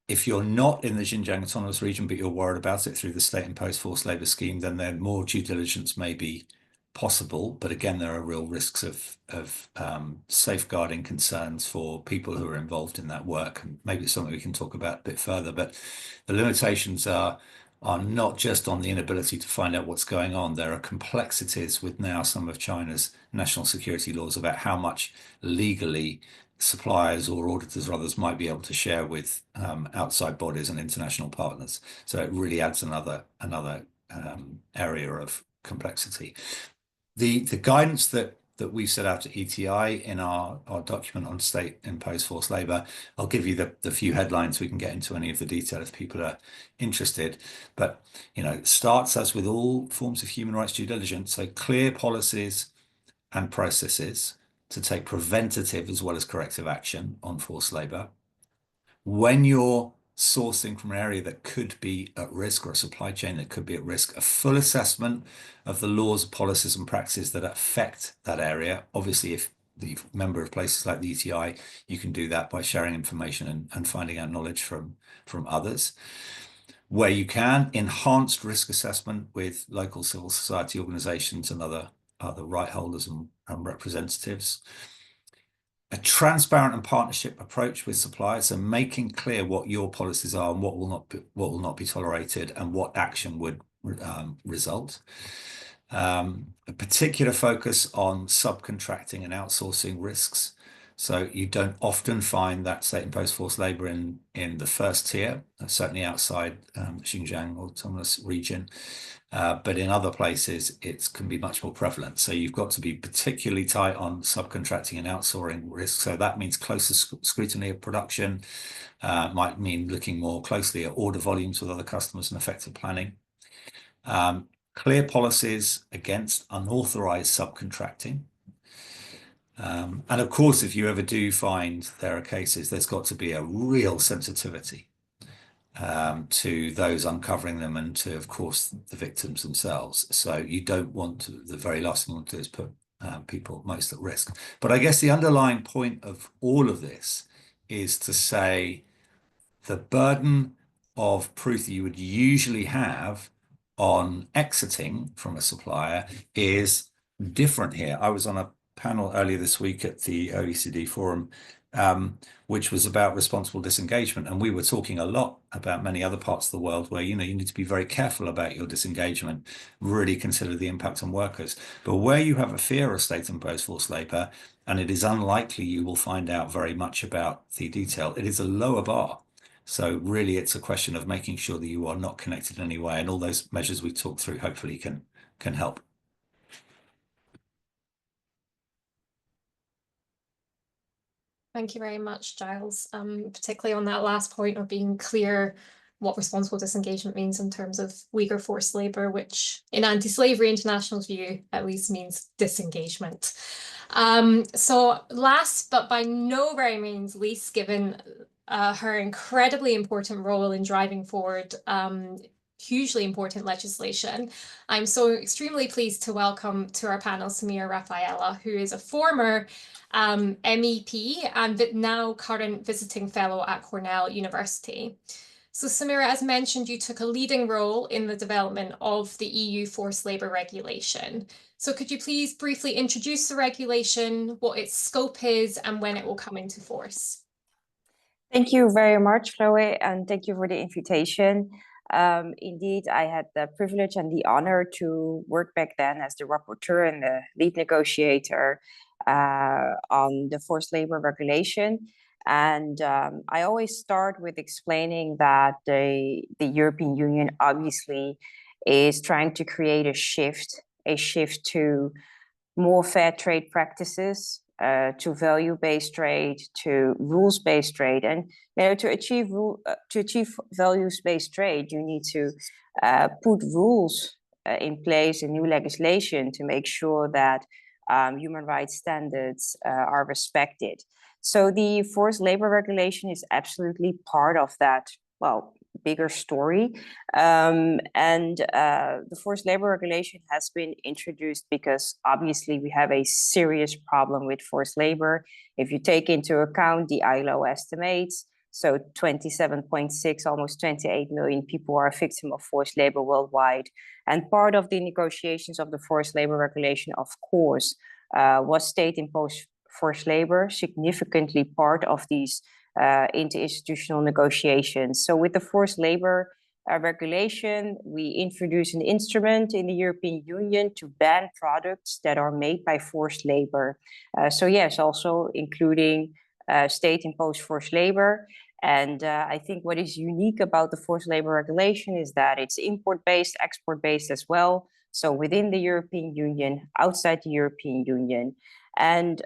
If you're not in the Xinjiang Autonomous Region, but you're worried about it through the state-imposed forced labour scheme, then more due diligence may be possible. But again, there are real risks of safeguarding concerns for people who are involved in that work. And maybe it's something we can talk about a bit further. But the limitations are not just on the inability to find out what's going on. There are complexities with now some of China's national security laws about how much legally suppliers or auditors or others might be able to share with outside bodies and international partners. So it really adds another area of complexity. The guidance that we set out to ETI in our document on state-imposed forced labour, I'll give you the few headlines. We can get into any of the detail if people are interested. But, it starts, as with all forms of human rights due diligence, so clear policies and processes to take preventative as well as corrective action on forced labour. When you're sourcing from an area that could be at risk or a supply chain that could be at risk, a full assessment of the laws, policies and practices that affect that area. Obviously, if the member of places like the ETI, you can do that by sharing information and finding out knowledge from others. Where you can, enhanced risk assessment with local civil society organisations and other right holders and representatives. A transparent and partnership approach with suppliers, so making clear what your policies are and what will not be tolerated and what action would result. A particular focus on subcontracting and outsourcing risks. So you don't often find that state-imposed forced labour in the first tier, certainly outside Xinjiang Autonomous Region. But in other places, it can be much more prevalent. So you've got to be particularly tight on subcontracting and outsourcing risks. So that means closer scrutiny of production, might mean looking more closely at order volumes with other customers and effective planning. Clear policies against unauthorized subcontracting. And of course, if you ever do find there are cases, there's got to be a real sensitivity to those uncovering them and to, of course, the victims themselves. So you don't want to, the very last thing you want to do is put people most at risk. But I guess the underlying point of all of this is to say the burden of proof that you would usually have on exiting from a supplier is different here. I was on a panel earlier this week at the OECD forum, which was about responsible disengagement. And we were talking a lot about many other parts of the world where, you need to be very careful about your disengagement, really consider the impact on workers. But where you have a fear of state-imposed forced labour, and it is unlikely you will find out very much about the detail, it is a lower bar. So really, it's a question of making sure that you are not connected in any way. And all those measures we talked through hopefully can help. Thank you very much, Giles, particularly on that last point of being clear what responsible disengagement means in terms of Uyghur forced labour, which in Anti-Slavery International's view at least means disengagement. So last but by no very means least, given her incredibly important role in driving forward hugely important legislation, I'm so extremely pleased to welcome to our panel Samira Rafaella, who is a former MEP and now current visiting fellow at Cornell University. So Samira, as mentioned, you took a leading role in the development of the EU forced labour regulation. So could you please briefly introduce the regulation, what its scope is, and when it will come into force? Thank you very much, Chloe, and thank you for the invitation. Indeed, I had the privilege and the honor to work back then as the rapporteur and the lead negotiator on the forced labor regulation. And I always start with explaining that the European Union obviously is trying to create a shift to more fair trade practices, to value-based trade, to rules-based trade. And to achieve values-based trade, you need to put rules in place and new legislation to make sure that human rights standards are respected. So the forced labor regulation is absolutely part of that, well, bigger story. The forced labor regulation has been introduced because obviously we have a serious problem with forced labor. If you take into account the ILO estimates, so 27.6, almost 28 million people are a victim of forced labor worldwide. And part of the negotiations of the forced labor regulation, of course, was state-imposed forced labor, significantly part of these interinstitutional negotiations. So with the forced labor regulation, we introduce an instrument in the European Union to ban products that are made by forced labor. So yes, also including state-imposed forced labor. And I think what is unique about the forced labor regulation is that it's import-based, export-based as well. So within the European Union, outside the European Union. And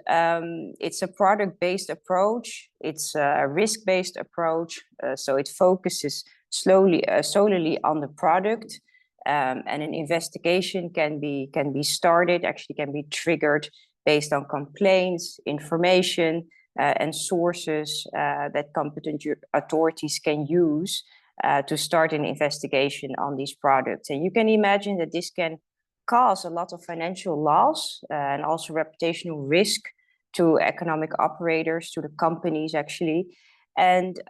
it's a product-based approach. It's a risk-based approach. So it focuses solely on the product. And an investigation can be started, actually can be triggered based on complaints, information, and sources that competent authorities can use to start an investigation on these products. And you can imagine that this can cause a lot of financial loss and also reputational risk to economic operators, to the companies actually. And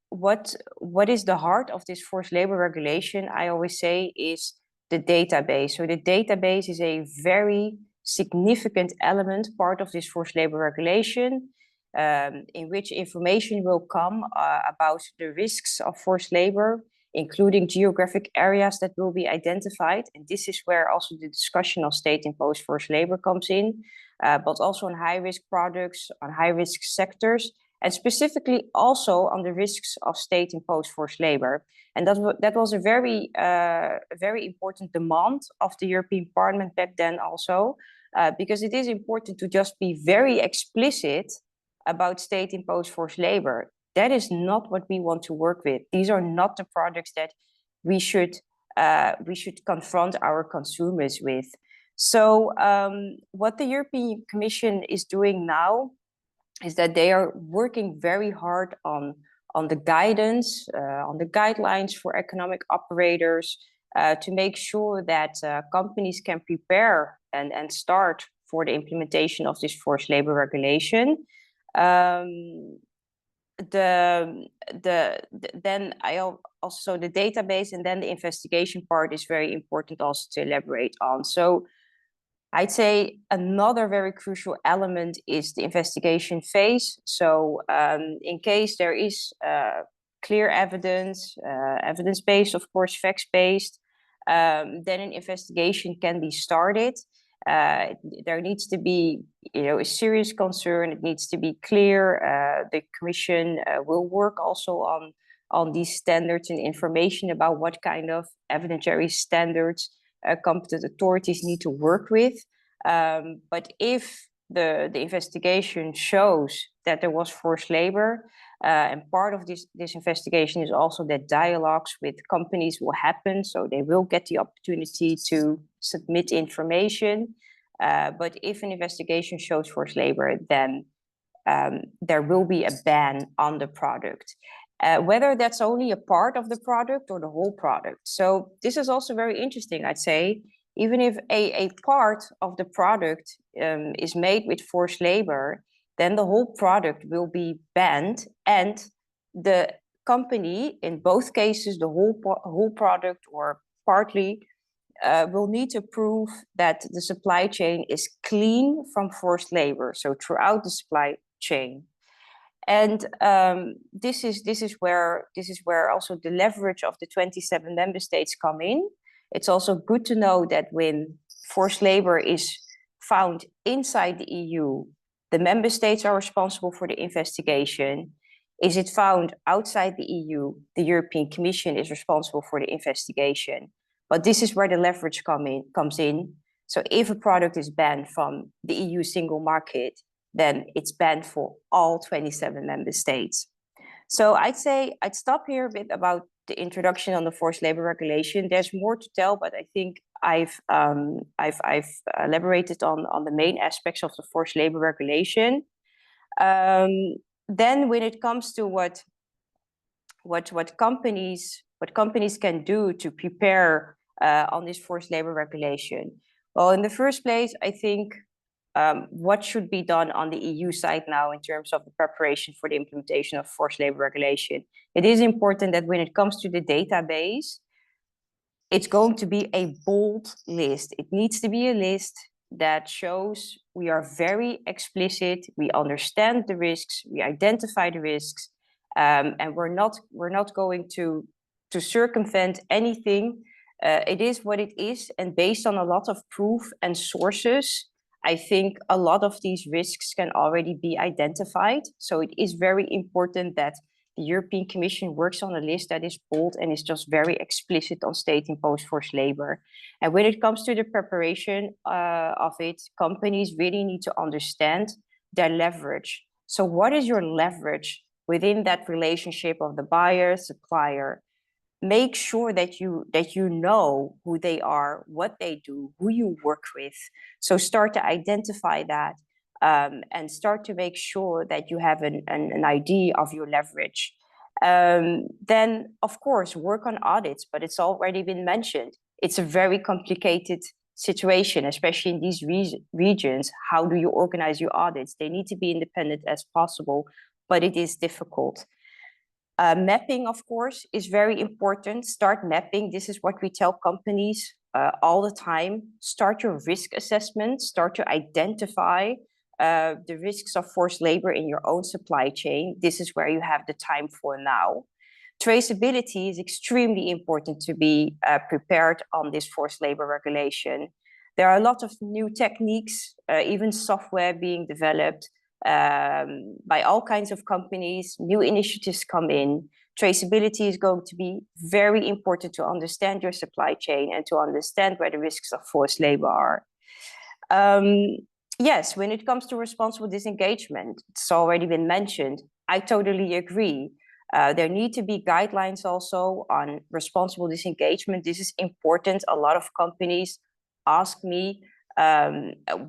what is the heart of this forced labor regulation, I always say, is the database. So the database is a very significant element, part of this forced labor regulation, in which information will come about the risks of forced labor, including geographic areas that will be identified. And this is where also the discussion of state-imposed forced labor comes in, but also on high-risk products, on high-risk sectors, and specifically also on the risks of state-imposed forced labor. And that was a very important demand of the European Parliament back then also, because it is important to just be very explicit about state-imposed forced labor. That is not what we want to work with. These are not the products that we should confront our consumers with. So what the European Commission is doing now is that they are working very hard on the guidance, on the guidelines for economic operators to make sure that companies can prepare and start for the implementation of this forced labor regulation. Then also the database and then the investigation part is very important also to elaborate on. So I'd say another very crucial element is the investigation phase. So in case there is clear evidence, evidence-based, of course, facts-based, then an investigation can be started. There needs to be, a serious concern. It needs to be clear. The Commission will work also on these standards and information about what kind of evidentiary standards competent authorities need to work with. But if the investigation shows that there was forced labor, and part of this investigation is also that dialogues with companies will happen, so they will get the opportunity to submit information. But if an investigation shows forced labor, then there will be a ban on the product, whether that's only a part of the product or the whole product. So this is also very interesting, I'd say. Even if a part of the product is made with forced labor, then the whole product will be banned, and the company, in both cases, the whole product or partly, will need to prove that the supply chain is clean from forced labor, so throughout the supply chain. And this is where also the leverage of the 27 member states come in. It's also good to know that when forced labor is found inside the EU, the member states are responsible for the investigation. Is it found outside the EU, the European Commission is responsible for the investigation. But this is where the leverage comes in. So if a product is banned from the EU single market, then it's banned for all 27 member states. So I'd say I'd stop here a bit about the introduction on the forced labor regulation. There's more to tell, but I think I've elaborated on the main aspects of the forced labor regulation. Then when it comes to what companies can do to prepare on this forced labor regulation. Well, in the first place, I think what should be done on the EU side now in terms of the preparation for the implementation of forced labor regulation. It is important that when it comes to the database, it's going to be a bold list. It needs to be a list that shows we are very explicit, we understand the risks, we identify the risks, and we're not going to circumvent anything. It is what it is, and based on a lot of proof and sources, I think a lot of these risks can already be identified. So it is very important that the European Commission works on a list that is bold and is just very explicit on state-imposed forced labor. And when it comes to the preparation of it, companies really need to understand their leverage. So what is your leverage within that relationship of the buyer, supplier? Make sure that you know who they are, what they do, who you work with. So start to identify that and start to make sure that you have an idea of your leverage. Then, of course, work on audits, but it's already been mentioned. It's a very complicated situation, especially in these regions. How do you organize your audits? They need to be independent as possible, but it is difficult. Mapping, of course, is very important. Start mapping. This is what we tell companies all the time. Start your risk assessment. Start to identify the risks of forced labor in your own supply chain. This is where you have the time for now. Traceability is extremely important to be prepared on this forced labor regulation. There are a lot of new techniques, even software being developed by all kinds of companies. New initiatives come in. Traceability is going to be very important to understand your supply chain and to understand where the risks of forced labor are. Yes, when it comes to responsible disengagement, it's already been mentioned. I totally agree. There need to be guidelines also on responsible disengagement. This is important. A lot of companies ask me,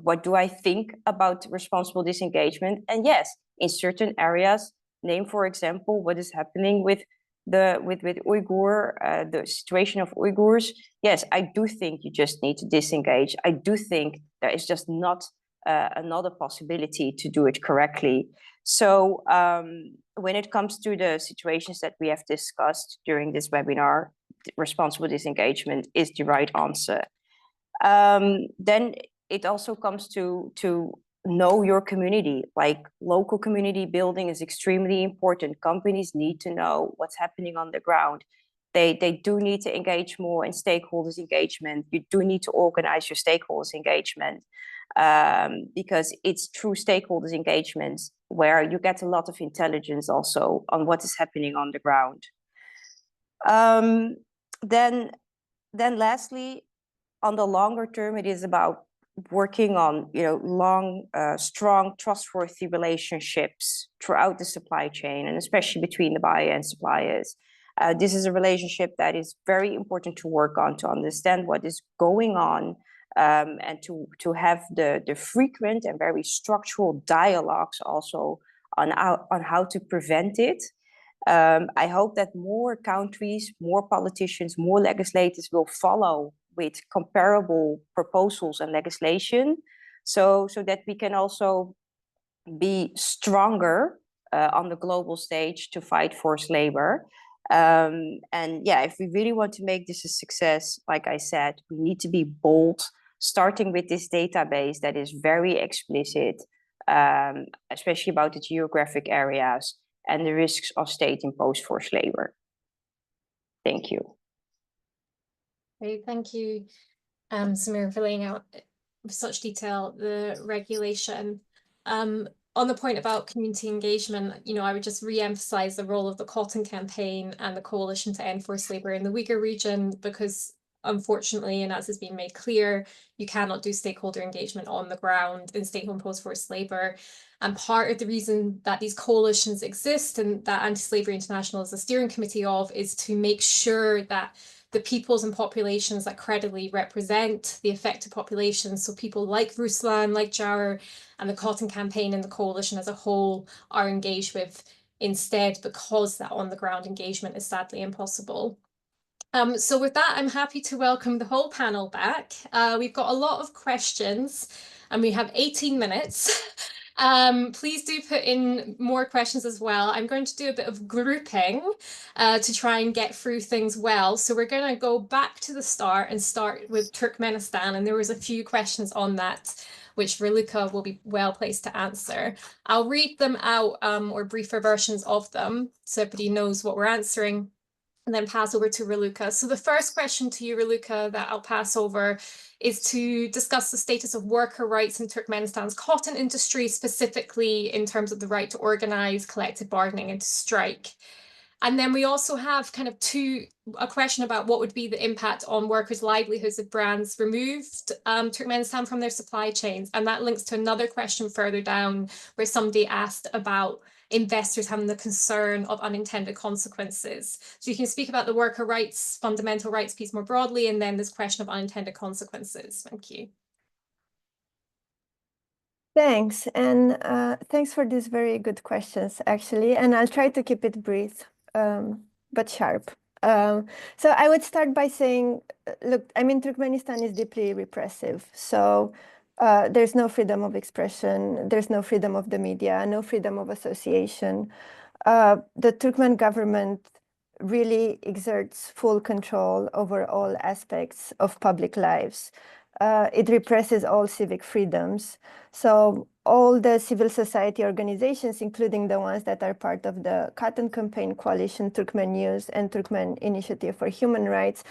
what do I think about responsible disengagement? And yes, in certain areas, name for example, what is happening with Uyghur, the situation of Uyghurs. Yes, I do think you just need to disengage. I do think there is just not another possibility to do it correctly. So when it comes to the situations that we have discussed during this webinar, responsible disengagement is the right answer. Then it also comes to know your community. Like local community building is extremely important. Companies need to know what's happening on the ground. They do need to engage more in stakeholders engagement. You do need to organize your stakeholders engagement because it's through stakeholders engagements where you get a lot of intelligence also on what is happening on the ground. Then lastly, on the longer term, it is about working on long, strong, trustworthy relationships throughout the supply chain, and especially between the buyer and suppliers. This is a relationship that is very important to work on, to understand what is going on, and to have the frequent and very structural dialogues also on how to prevent it. I hope that more countries, more politicians, more legislators will follow with comparable proposals and legislation, so that we can also be stronger on the global stage to fight forced labor. And yeah, if we really want to make this a success, like I said, we need to be bold, starting with this database that is very explicit, especially about the geographic areas and the risks of state-imposed forced labor. Thank you. Great, thank you, Samira, for laying out with such detail the regulation. On the point about community engagement, I would just re-emphasize the role of the Cotton Campaign and the Coalition to End Forced Labour in the Uyghur region, because unfortunately, and as has been made clear, you cannot do stakeholder engagement on the ground in state-imposed forced labour. And part of the reason that these coalitions exist and that Anti-Slavery International is a steering committee of is to make sure that the peoples and populations that credibly represent the affected populations, so people like Ruslan, like Jewher, and the Cotton Campaign and the coalition as a whole are engaged with instead, because that on-the-ground engagement is sadly impossible. So with that, I'm happy to welcome the whole panel back. We've got a lot of questions and we have 18 minutes. Please do put in more questions as well. I'm going to do a bit of grouping to try and get through things well. So we're going to go back to the start and start with Turkmenistan. And there was a few questions on that, which Raluca will be well placed to answer. I'll read them out or briefer versions of them so everybody knows what we're answering, and then pass over to Raluca. So the first question to you, Raluca, that I'll pass over is to discuss the status of worker rights in Turkmenistan's cotton industry, specifically in terms of the right to organize, collective bargaining, and to strike. And then we also have kind of a question about what would be the impact on workers' livelihoods if brands removed Turkmenistan from their supply chains. And that links to another question further down where somebody asked about investors having the concern of unintended consequences. So you can speak about the worker rights, fundamental rights piece more broadly, and then this question of unintended consequences. Thank you. Thanks, and thanks for these very good questions, actually, and I'll try to keep it brief, but sharp. So I would start by saying, look, I mean, Turkmenistan is deeply repressive, so there's no freedom of expression, there's no freedom of the media, no freedom of association. The Turkmen government really exerts full control over all aspects of public lives. It represses all civic freedoms. So all the civil society organizations, including the ones that are part of the Cotton Campaign Coalition, Turkmen News, and Turkmen Initiative for Human Rights,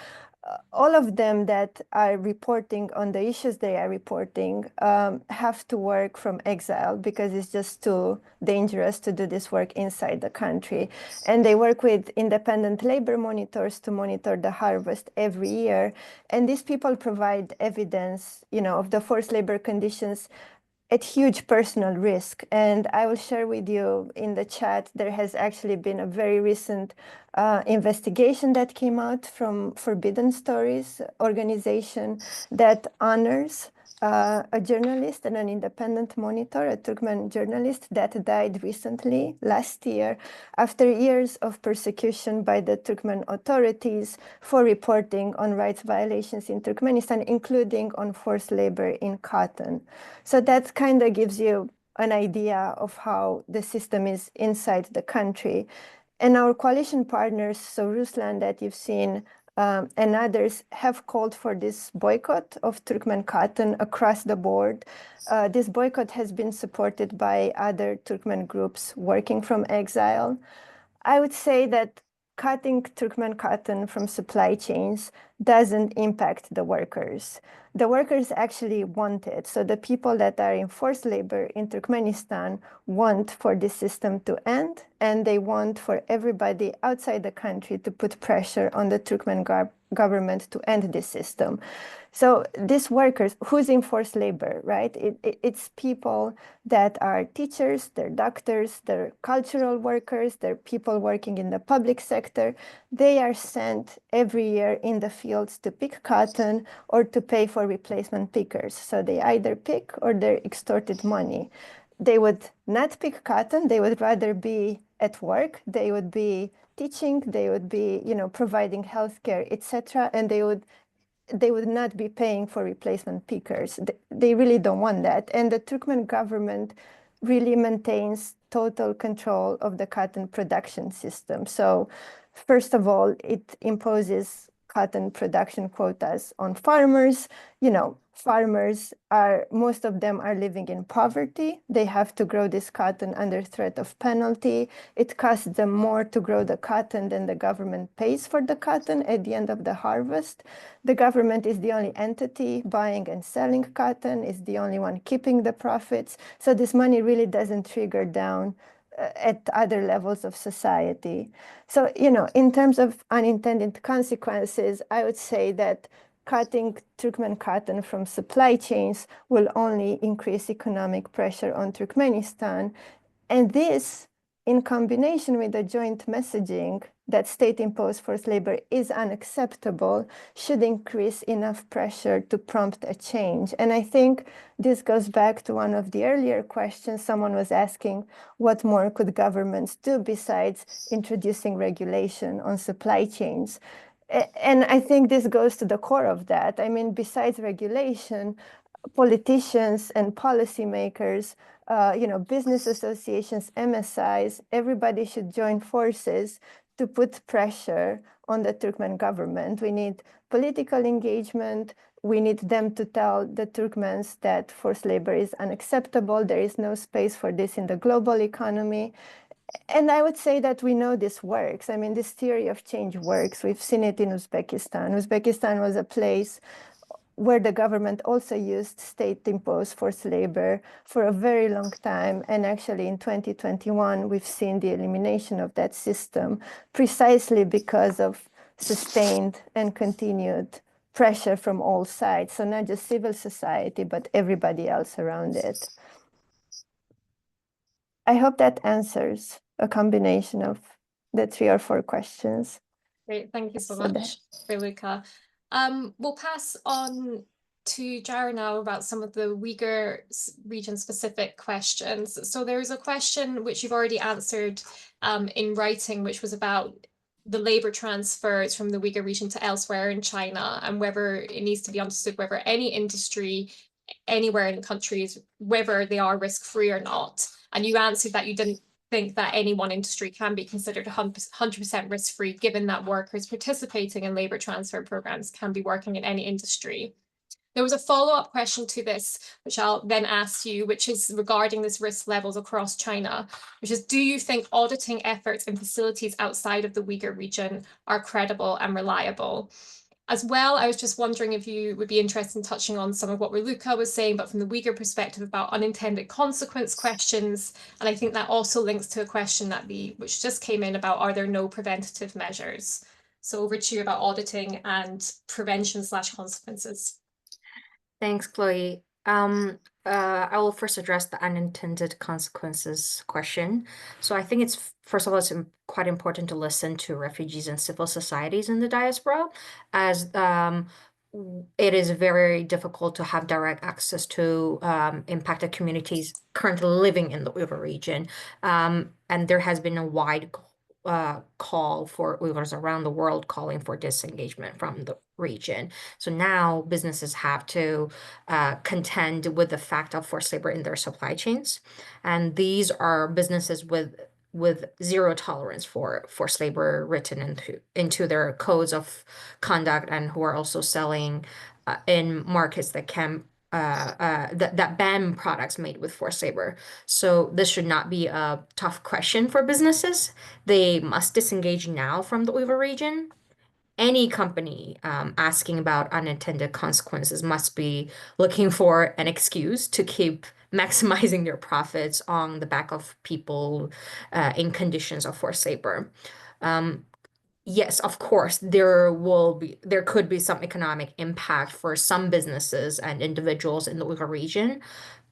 all of them that are reporting on the issues they are reporting have to work from exile because it's just too dangerous to do this work inside the country. And they work with independent labor monitors to monitor the harvest every year. And these people provide evidence, of the forced labor conditions at huge personal risk. And I will share with you in the chat, there has actually been a very recent investigation that came out from Forbidden Stories organization that honors a journalist and an independent monitor, a Turkmen journalist that died recently, last year, after years of persecution by the Turkmen authorities for reporting on rights violations in Turkmenistan, including on forced labor in cotton. So that kind of gives you an idea of how the system is inside the country. And our coalition partners, so Ruslan that you've seen, and others have called for this boycott of Turkmen cotton across the board. This boycott has been supported by other Turkmen groups working from exile. I would say that cutting Turkmen cotton from supply chains doesn't impact the workers. The workers actually want it. So the people that are in forced labor in Turkmenistan want for this system to end, and they want for everybody outside the country to put pressure on the Turkmen government to end this system. So these workers, who's in forced labor, right? It's people that are teachers, they're doctors, they're cultural workers, they're people working in the public sector. They are sent every year in the fields to pick cotton or to pay for replacement pickers. So they either pick or they're extorted money. They would not pick cotton, they would rather be at work, they would be teaching, they would be, providing healthcare, etc., and they would not be paying for replacement pickers. They really don't want that. And the Turkmen government really maintains total control of the cotton production system. So first of all, it imposes cotton production quotas on farmers. You know, farmers are, most of them are living in poverty. They have to grow this cotton under threat of penalty. It costs them more to grow the cotton than the government pays for the cotton at the end of the harvest. The government is the only entity buying and selling cotton, is the only one keeping the profits. So this money really doesn't trigger down at other levels of society. So, you know, in terms of unintended consequences, I would say that cutting Turkmen cotton from supply chains will only increase economic pressure on Turkmenistan. And this, in combination with the joint messaging that state-imposed forced labor is unacceptable, should increase enough pressure to prompt a change. And I think this goes back to one of the earlier questions. Someone was asking, what more could governments do besides introducing regulation on supply chains? And I think this goes to the core of that. I mean, besides regulation, politicians and policymakers, you know, business associations, MSIs, everybody should join forces to put pressure on the Turkmen government. We need political engagement. We need them to tell the Turkmens that forced labor is unacceptable. There is no space for this in the global economy. And I would say that we know this works. I mean, this theory of change works. We've seen it in Uzbekistan. Uzbekistan was a place where the government also used state-imposed forced labor for a very long time. And actually in 2021, we've seen the elimination of that system precisely because of sustained and continued pressure from all sides. So not just civil society, but everybody else around it. I hope that answers a combination of the 3 or 4 questions. Great, thank you so So much, Raluca. We'll pass on to Jewher now about some of the Uyghur region specific questions. So there's a question which you've already answered in writing, which was about the labor transfers from the Uyghur region to elsewhere in China, and whether it needs to be understood whether any industry anywhere in countries, whether they are risk-free or not. And you answered that you didn't think that any one industry can be considered 100% risk-free, given that workers participating in labor transfer programs can be working in any industry. There was a follow-up question to this, which I'll then ask you, which is regarding this risk levels across China, which is, do you think auditing efforts in facilities outside of the Uyghur region are credible and reliable? As well, I was just wondering if you would be interested in touching on some of what Raluca was saying, but from the Uyghur perspective about unintended consequence questions. And I think that also links to a question that which just came in about, are there no preventative measures? So over to you about auditing and prevention/consequences. Thanks, Chloe. I will first address the unintended consequences question. So I think it's, first of all, it's quite important to listen to refugees and civil societies in the diaspora, as it is very difficult to have direct access to impacted communities currently living in the Uyghur region. And there has been a wide call for Uyghurs around the world calling for disengagement from the region. So now businesses have to contend with the fact of forced labor in their supply chains. And these are businesses with zero tolerance for forced labor written into their codes of conduct, and who are also selling in markets that can that ban products made with forced labor. So this should not be a tough question for businesses. They must disengage now from the Uyghur region. Any company asking about unintended consequences must be looking for an excuse to keep maximizing their profits on the back of people in conditions of forced labor. Yes, of course, there could be some economic impact for some businesses and individuals in the Uyghur region,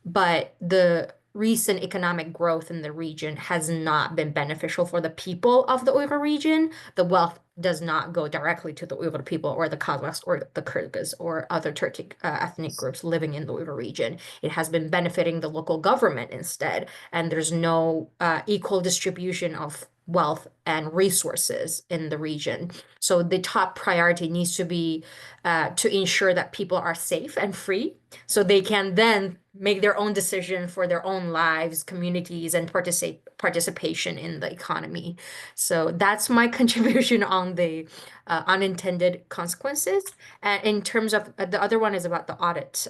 but the recent economic growth in the region has not been beneficial for the people of the Uyghur region. The wealth does not go directly to the Uyghur people or the Kazakhs or the Kyrgyz or other Turkic ethnic groups living in the Uyghur region. It has been benefiting the local government instead, and there's no equal distribution of wealth and resources in the region. So the top priority needs to be to ensure that people are safe and free, so they can then make their own decision for their own lives, communities, and participation in the economy. So that's my contribution on the unintended consequences. And in terms of the other one is about the audit,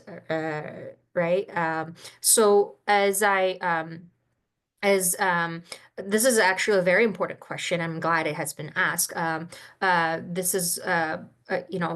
right? So this is actually a very important question. I'm glad it has been asked. This is,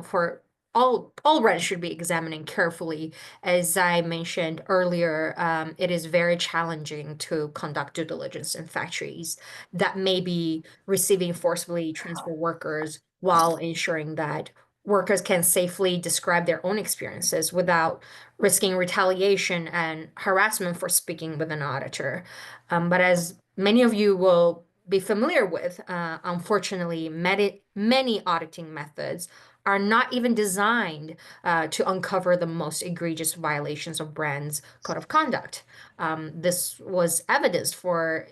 for all brands should be examining carefully. As I mentioned earlier, it is very challenging to conduct due diligence in factories that may be receiving forcibly transferred workers while ensuring that workers can safely describe their own experiences without risking retaliation and harassment for speaking with an auditor. But as many of you will be familiar with, unfortunately, many auditing methods are not even designed to uncover the most egregious violations of brands' code of conduct. This was evidenced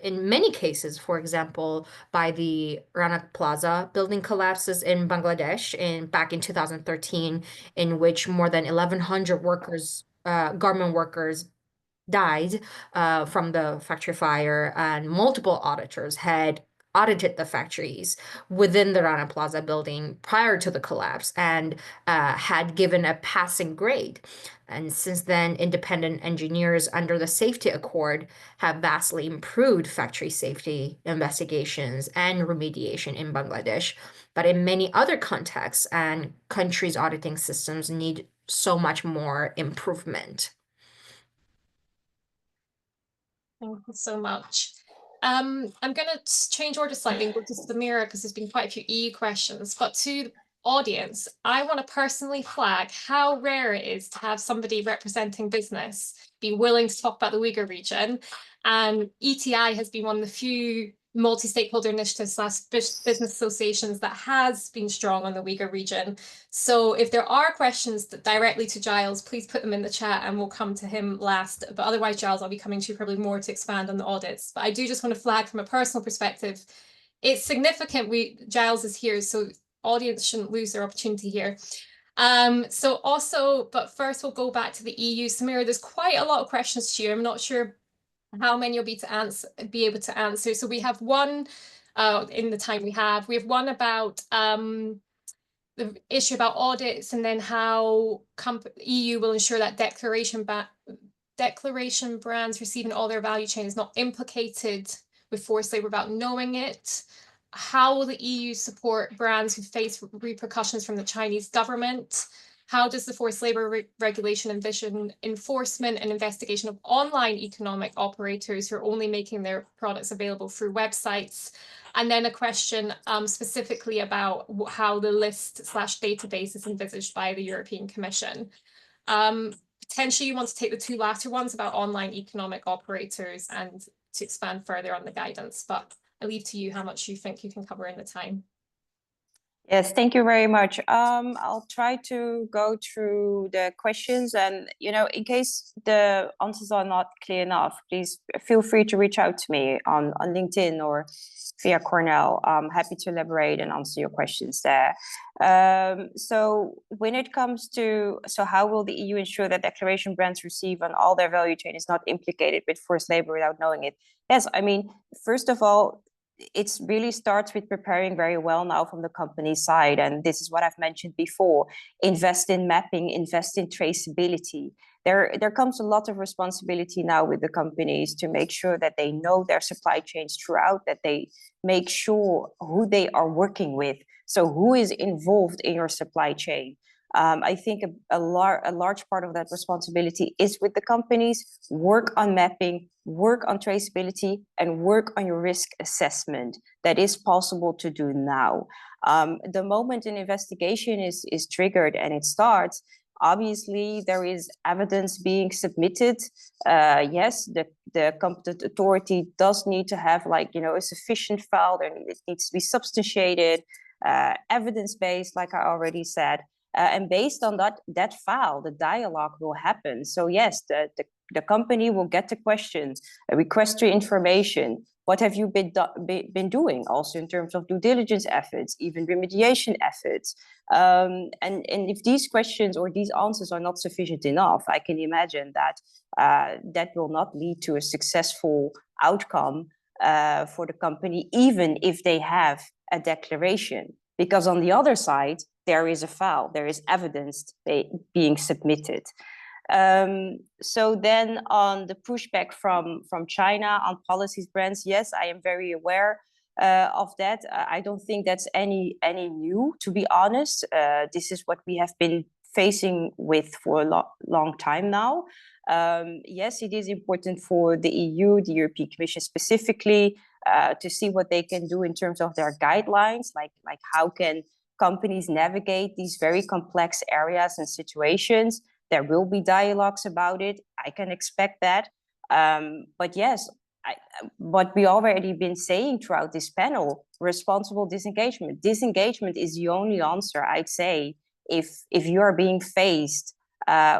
in many cases, for example, by the Rana Plaza building collapses in Bangladesh back in 2013, in which more than 1,100 workers, garment workers, died from the factory fire, and multiple auditors had audited the factories within the Rana Plaza building prior to the collapse and had given a passing grade. And since then, independent engineers under the Safety Accord have vastly improved factory safety investigations and remediation in Bangladesh. But in many other contexts and countries, auditing systems need so much more improvement. Thank you so much. I'm going to change order slightly and go to Samira because there's been quite a few EU questions. But to the audience, I want to personally flag how rare it is to have somebody representing business be willing to talk about the Uyghur region. And ETI has been one of the few multi-stakeholder initiatives / business associations that has been strong on the Uyghur region. So if there are questions directly to Giles, please put them in the chat and we'll come to him last. But otherwise, Giles, I'll be coming to you probably more to expand on the audits. But I do just want to flag from a personal perspective, it's significant Giles is here, so audience shouldn't lose their opportunity here. But first we'll go back to the EU. Samira, there's quite a lot of questions to you. I'm not sure how many you'll be able to answer. So we have one in the time we have one about the issue about audits, and then how EU will ensure that declaration brands receiving all their value chain is not implicated with forced labor without knowing it. How will the EU support brands who face repercussions from the Chinese government? How does the forced labor regulation envision enforcement and investigation of online economic operators who are only making their products available through websites? And then a question specifically about how the list / database is envisaged by the European Commission. Potentially you want to take the two latter ones about online economic operators and to expand further on the guidance, but I leave to you how much you think you can cover in the time. Yes, thank you very much. I'll try to go through the questions, and in case the answers are not clear enough, please feel free to reach out to me on LinkedIn or via Cornell. I'm happy to elaborate and answer your questions there. So when it comes to, how will the EU ensure that declaration brands receive on all their value chain is not implicated with forced labor without knowing it? Yes, I mean, first of all, it really starts with preparing very well now from the company side. And this is what I've mentioned before: invest in mapping, invest in traceability. There comes a lot of responsibility now with the companies to make sure that they know their supply chains throughout, that they make sure who they are working with. So who is involved in your supply chain? I think a large part of that responsibility is with the companies. Work on mapping, work on traceability, and work on your risk assessment. That is possible to do now. The moment an investigation is triggered and it starts, obviously there is evidence being submitted. Yes, the competent authority does need to have a sufficient file. It needs to be substantiated, evidence-based, like I already said. And based on that file, the dialogue will happen. So yes, the company will get the questions, a request to information. What have you been doing? Also in terms of due diligence efforts, even remediation efforts. And if these questions or these answers are not sufficient enough, I can imagine that that will not lead to a successful outcome for the company, even if they have a declaration. Because on the other side, there is a file, there is evidence being submitted. So then on the pushback from China on policies brands, yes, I am very aware of that. I don't think that's any new, to be honest. This is what we have been facing with for a long time now. Yes, it is important for the EU, the European Commission specifically, to see what they can do in terms of their guidelines, like how can companies navigate these very complex areas and situations. There will be dialogues about it. I can expect that. But yes, what we already been saying throughout this panel, responsible disengagement. Disengagement is the only answer, I'd say, if you are being faced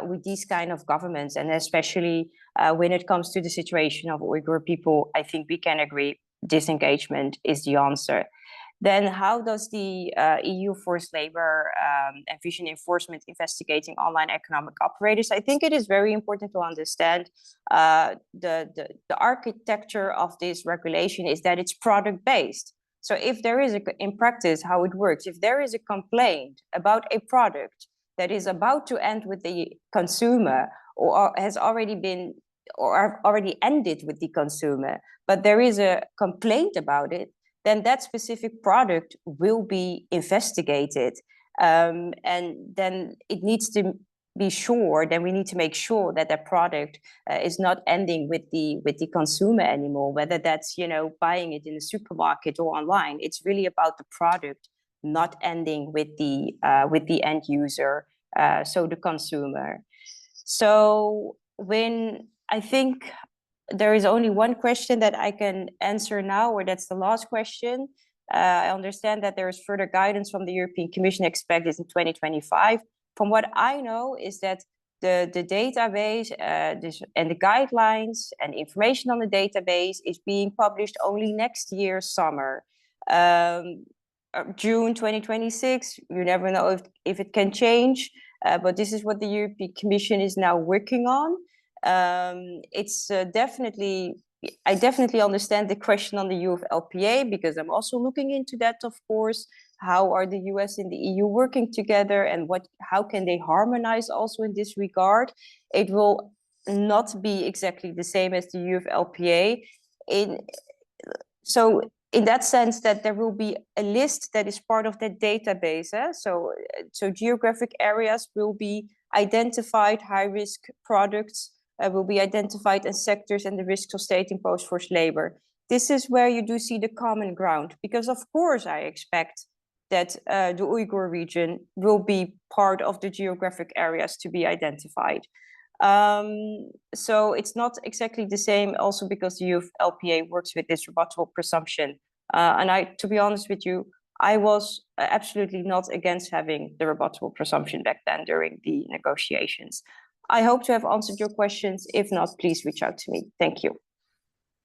with these kind of governments, and especially when it comes to the situation of Uyghur people, I think we can agree disengagement is the answer. Then how does the EU forced labor and vision enforcement investigating online economic operators? I think it is very important to understand the architecture of this regulation is that it's product-based. So if there is, in practice, how it works, if there is a complaint about a product that is about to end with the consumer or has already been or already ended with the consumer, but there is a complaint about it, then that specific product will be investigated. And then it needs to be sure, then we need to make sure that that product is not ending with the consumer anymore, whether that's, buying it in a supermarket or online. It's really about the product not ending with the end user, so the consumer. So when I think there is only one question that I can answer now, or that's the last question. I understand that there is further guidance from the European Commission expected in 2025. From what I know is that the database and the guidelines and information on the database is being published only next year, summer. June 2026, you never know if it can change, but this is what the European Commission is now working on. It's definitely, I definitely understand the question on the UFLPA, because I'm also looking into that, of course. How are the US and the EU working together, and how can they harmonize also in this regard? It will not be exactly the same as the UFLPA. So in that sense, that there will be a list that is part of that database. So geographic areas will be identified, high-risk products will be identified as sectors and the risks of state-imposed forced labor. This is where you do see the common ground, because of course I expect that the Uyghur region will be part of the geographic areas to be identified. So it's not exactly the same, also because the UFLPA works with this rebuttable presumption. And to be honest with you, I was absolutely not against having the rebuttable presumption back then during the negotiations. I hope to have answered your questions. If not, please reach out to me. Thank you.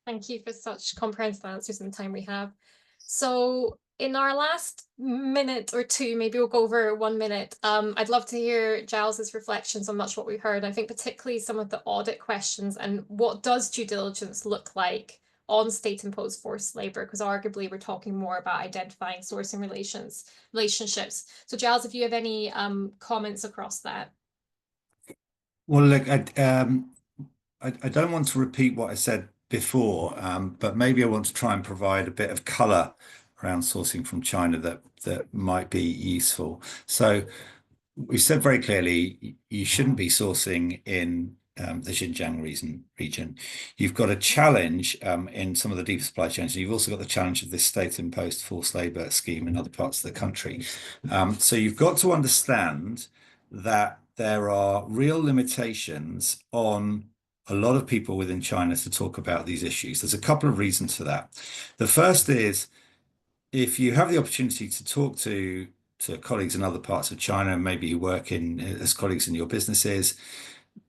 Thank you for such comprehensive answers in the time we have. So in our last minute or two, maybe we'll go over 1 minute. I'd love to hear Giles's reflections on much what we heard. I think particularly some of the audit questions and what does due diligence look like on state-imposed forced labor, because arguably we're talking more about identifying sourcing relationships. So Giles, if you have any comments across that. Well, look, I don't want to repeat what I said before, but maybe I want to try and provide a bit of colour around sourcing from China that might be useful. So we said very clearly, you shouldn't be sourcing in the Xinjiang region. You've got a challenge in some of the deeper supply chains. You've also got the challenge of this state-imposed forced labour scheme in other parts of the country. So you've got to understand that there are real limitations on a lot of people within China to talk about these issues. There's a couple of reasons for that. The first is, if you have the opportunity to talk to colleagues in other parts of China, maybe you work as colleagues in your businesses,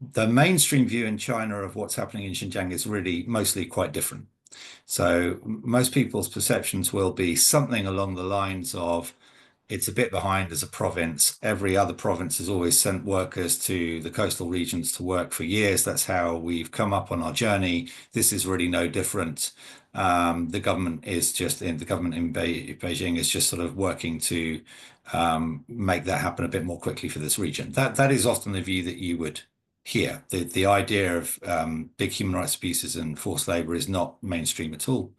the mainstream view in China of what's happening in Xinjiang is really mostly quite different. So most people's perceptions will be something along the lines of, it's a bit behind as a province. Every other province has always sent workers to the coastal regions to work for years. That's how we've come up on our journey. This is really no different. The government in Beijing is just sort of working to make that happen a bit more quickly for this region. That is often the view that you would hear. The idea of big human rights abuses and forced labor is not mainstream at all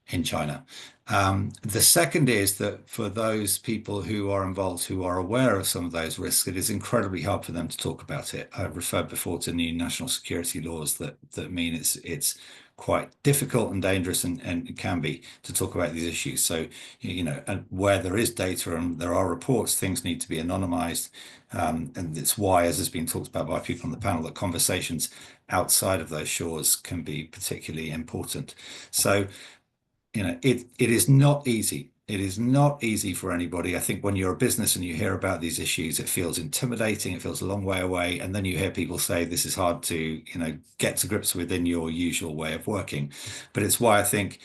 in China. The second is that for those people who are involved, who are aware of some of those risks, it is incredibly hard for them to talk about it. I referred before to new national security laws that mean it's quite difficult and dangerous, and it can be, to talk about these issues. So, and where there is data and there are reports, things need to be anonymized. And it's why, as has been talked about by people on the panel, that conversations outside of those shores can be particularly important. So, it is not easy. It is not easy for anybody. I think when you're a business and you hear about these issues, it feels intimidating. It feels a long way away. And then you hear people say this is hard to, get to grips within your usual way of working. But it's why I think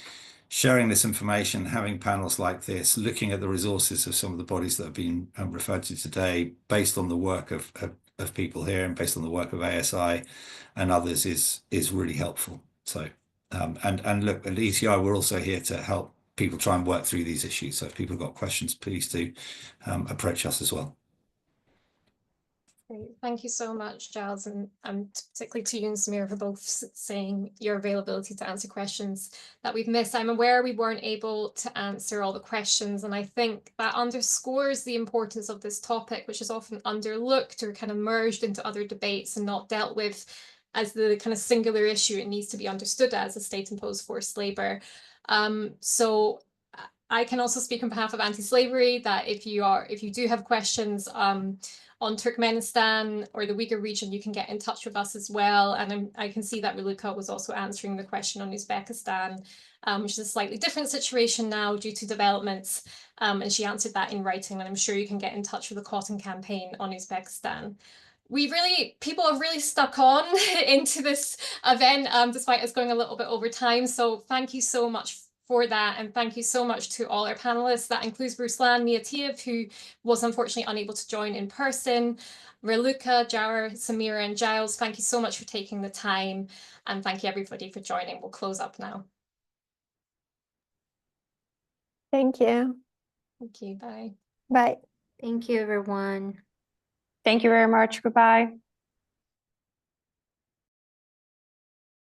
sharing this information, having panels like this, looking at the resources of some of the bodies that have been referred to today, based on the work of people here and based on the work of ASI and others, is really helpful. So. And look, at ETI, we're also here to help people try and work through these issues. So if people have got questions, please do approach us as well. Great. Thank you so much, Giles, and particularly to you and Samira for both saying your availability to answer questions that we've missed. I'm aware we weren't able to answer all the questions, and I think that underscores the importance of this topic, which is often underlooked or kind of merged into other debates and not dealt with as the kind of singular issue it needs to be understood as, a state-imposed forced labor. So I can also speak on behalf of anti-slavery that if you do have questions on Turkmenistan or the Uyghur region, you can get in touch with us as well. And I can see that Raluca was also answering the question on Uzbekistan, which is a slightly different situation now due to developments. And she answered that in writing, and I'm sure you can get in touch with the Cotton Campaign on Uzbekistan. People have really stuck on into this event, despite us going a little bit over time. So thank you so much for that. And thank you so much to all our panelists. That includes Ruslan, Myatiev, who was unfortunately unable to join in person, Raluca, Jewher, Samira, and Giles. Thank you so much for taking the time. And thank you everybody for joining. We'll close up now. Thank you. Thank you. Bye. Bye. Thank you, everyone. Thank you very much. Goodbye.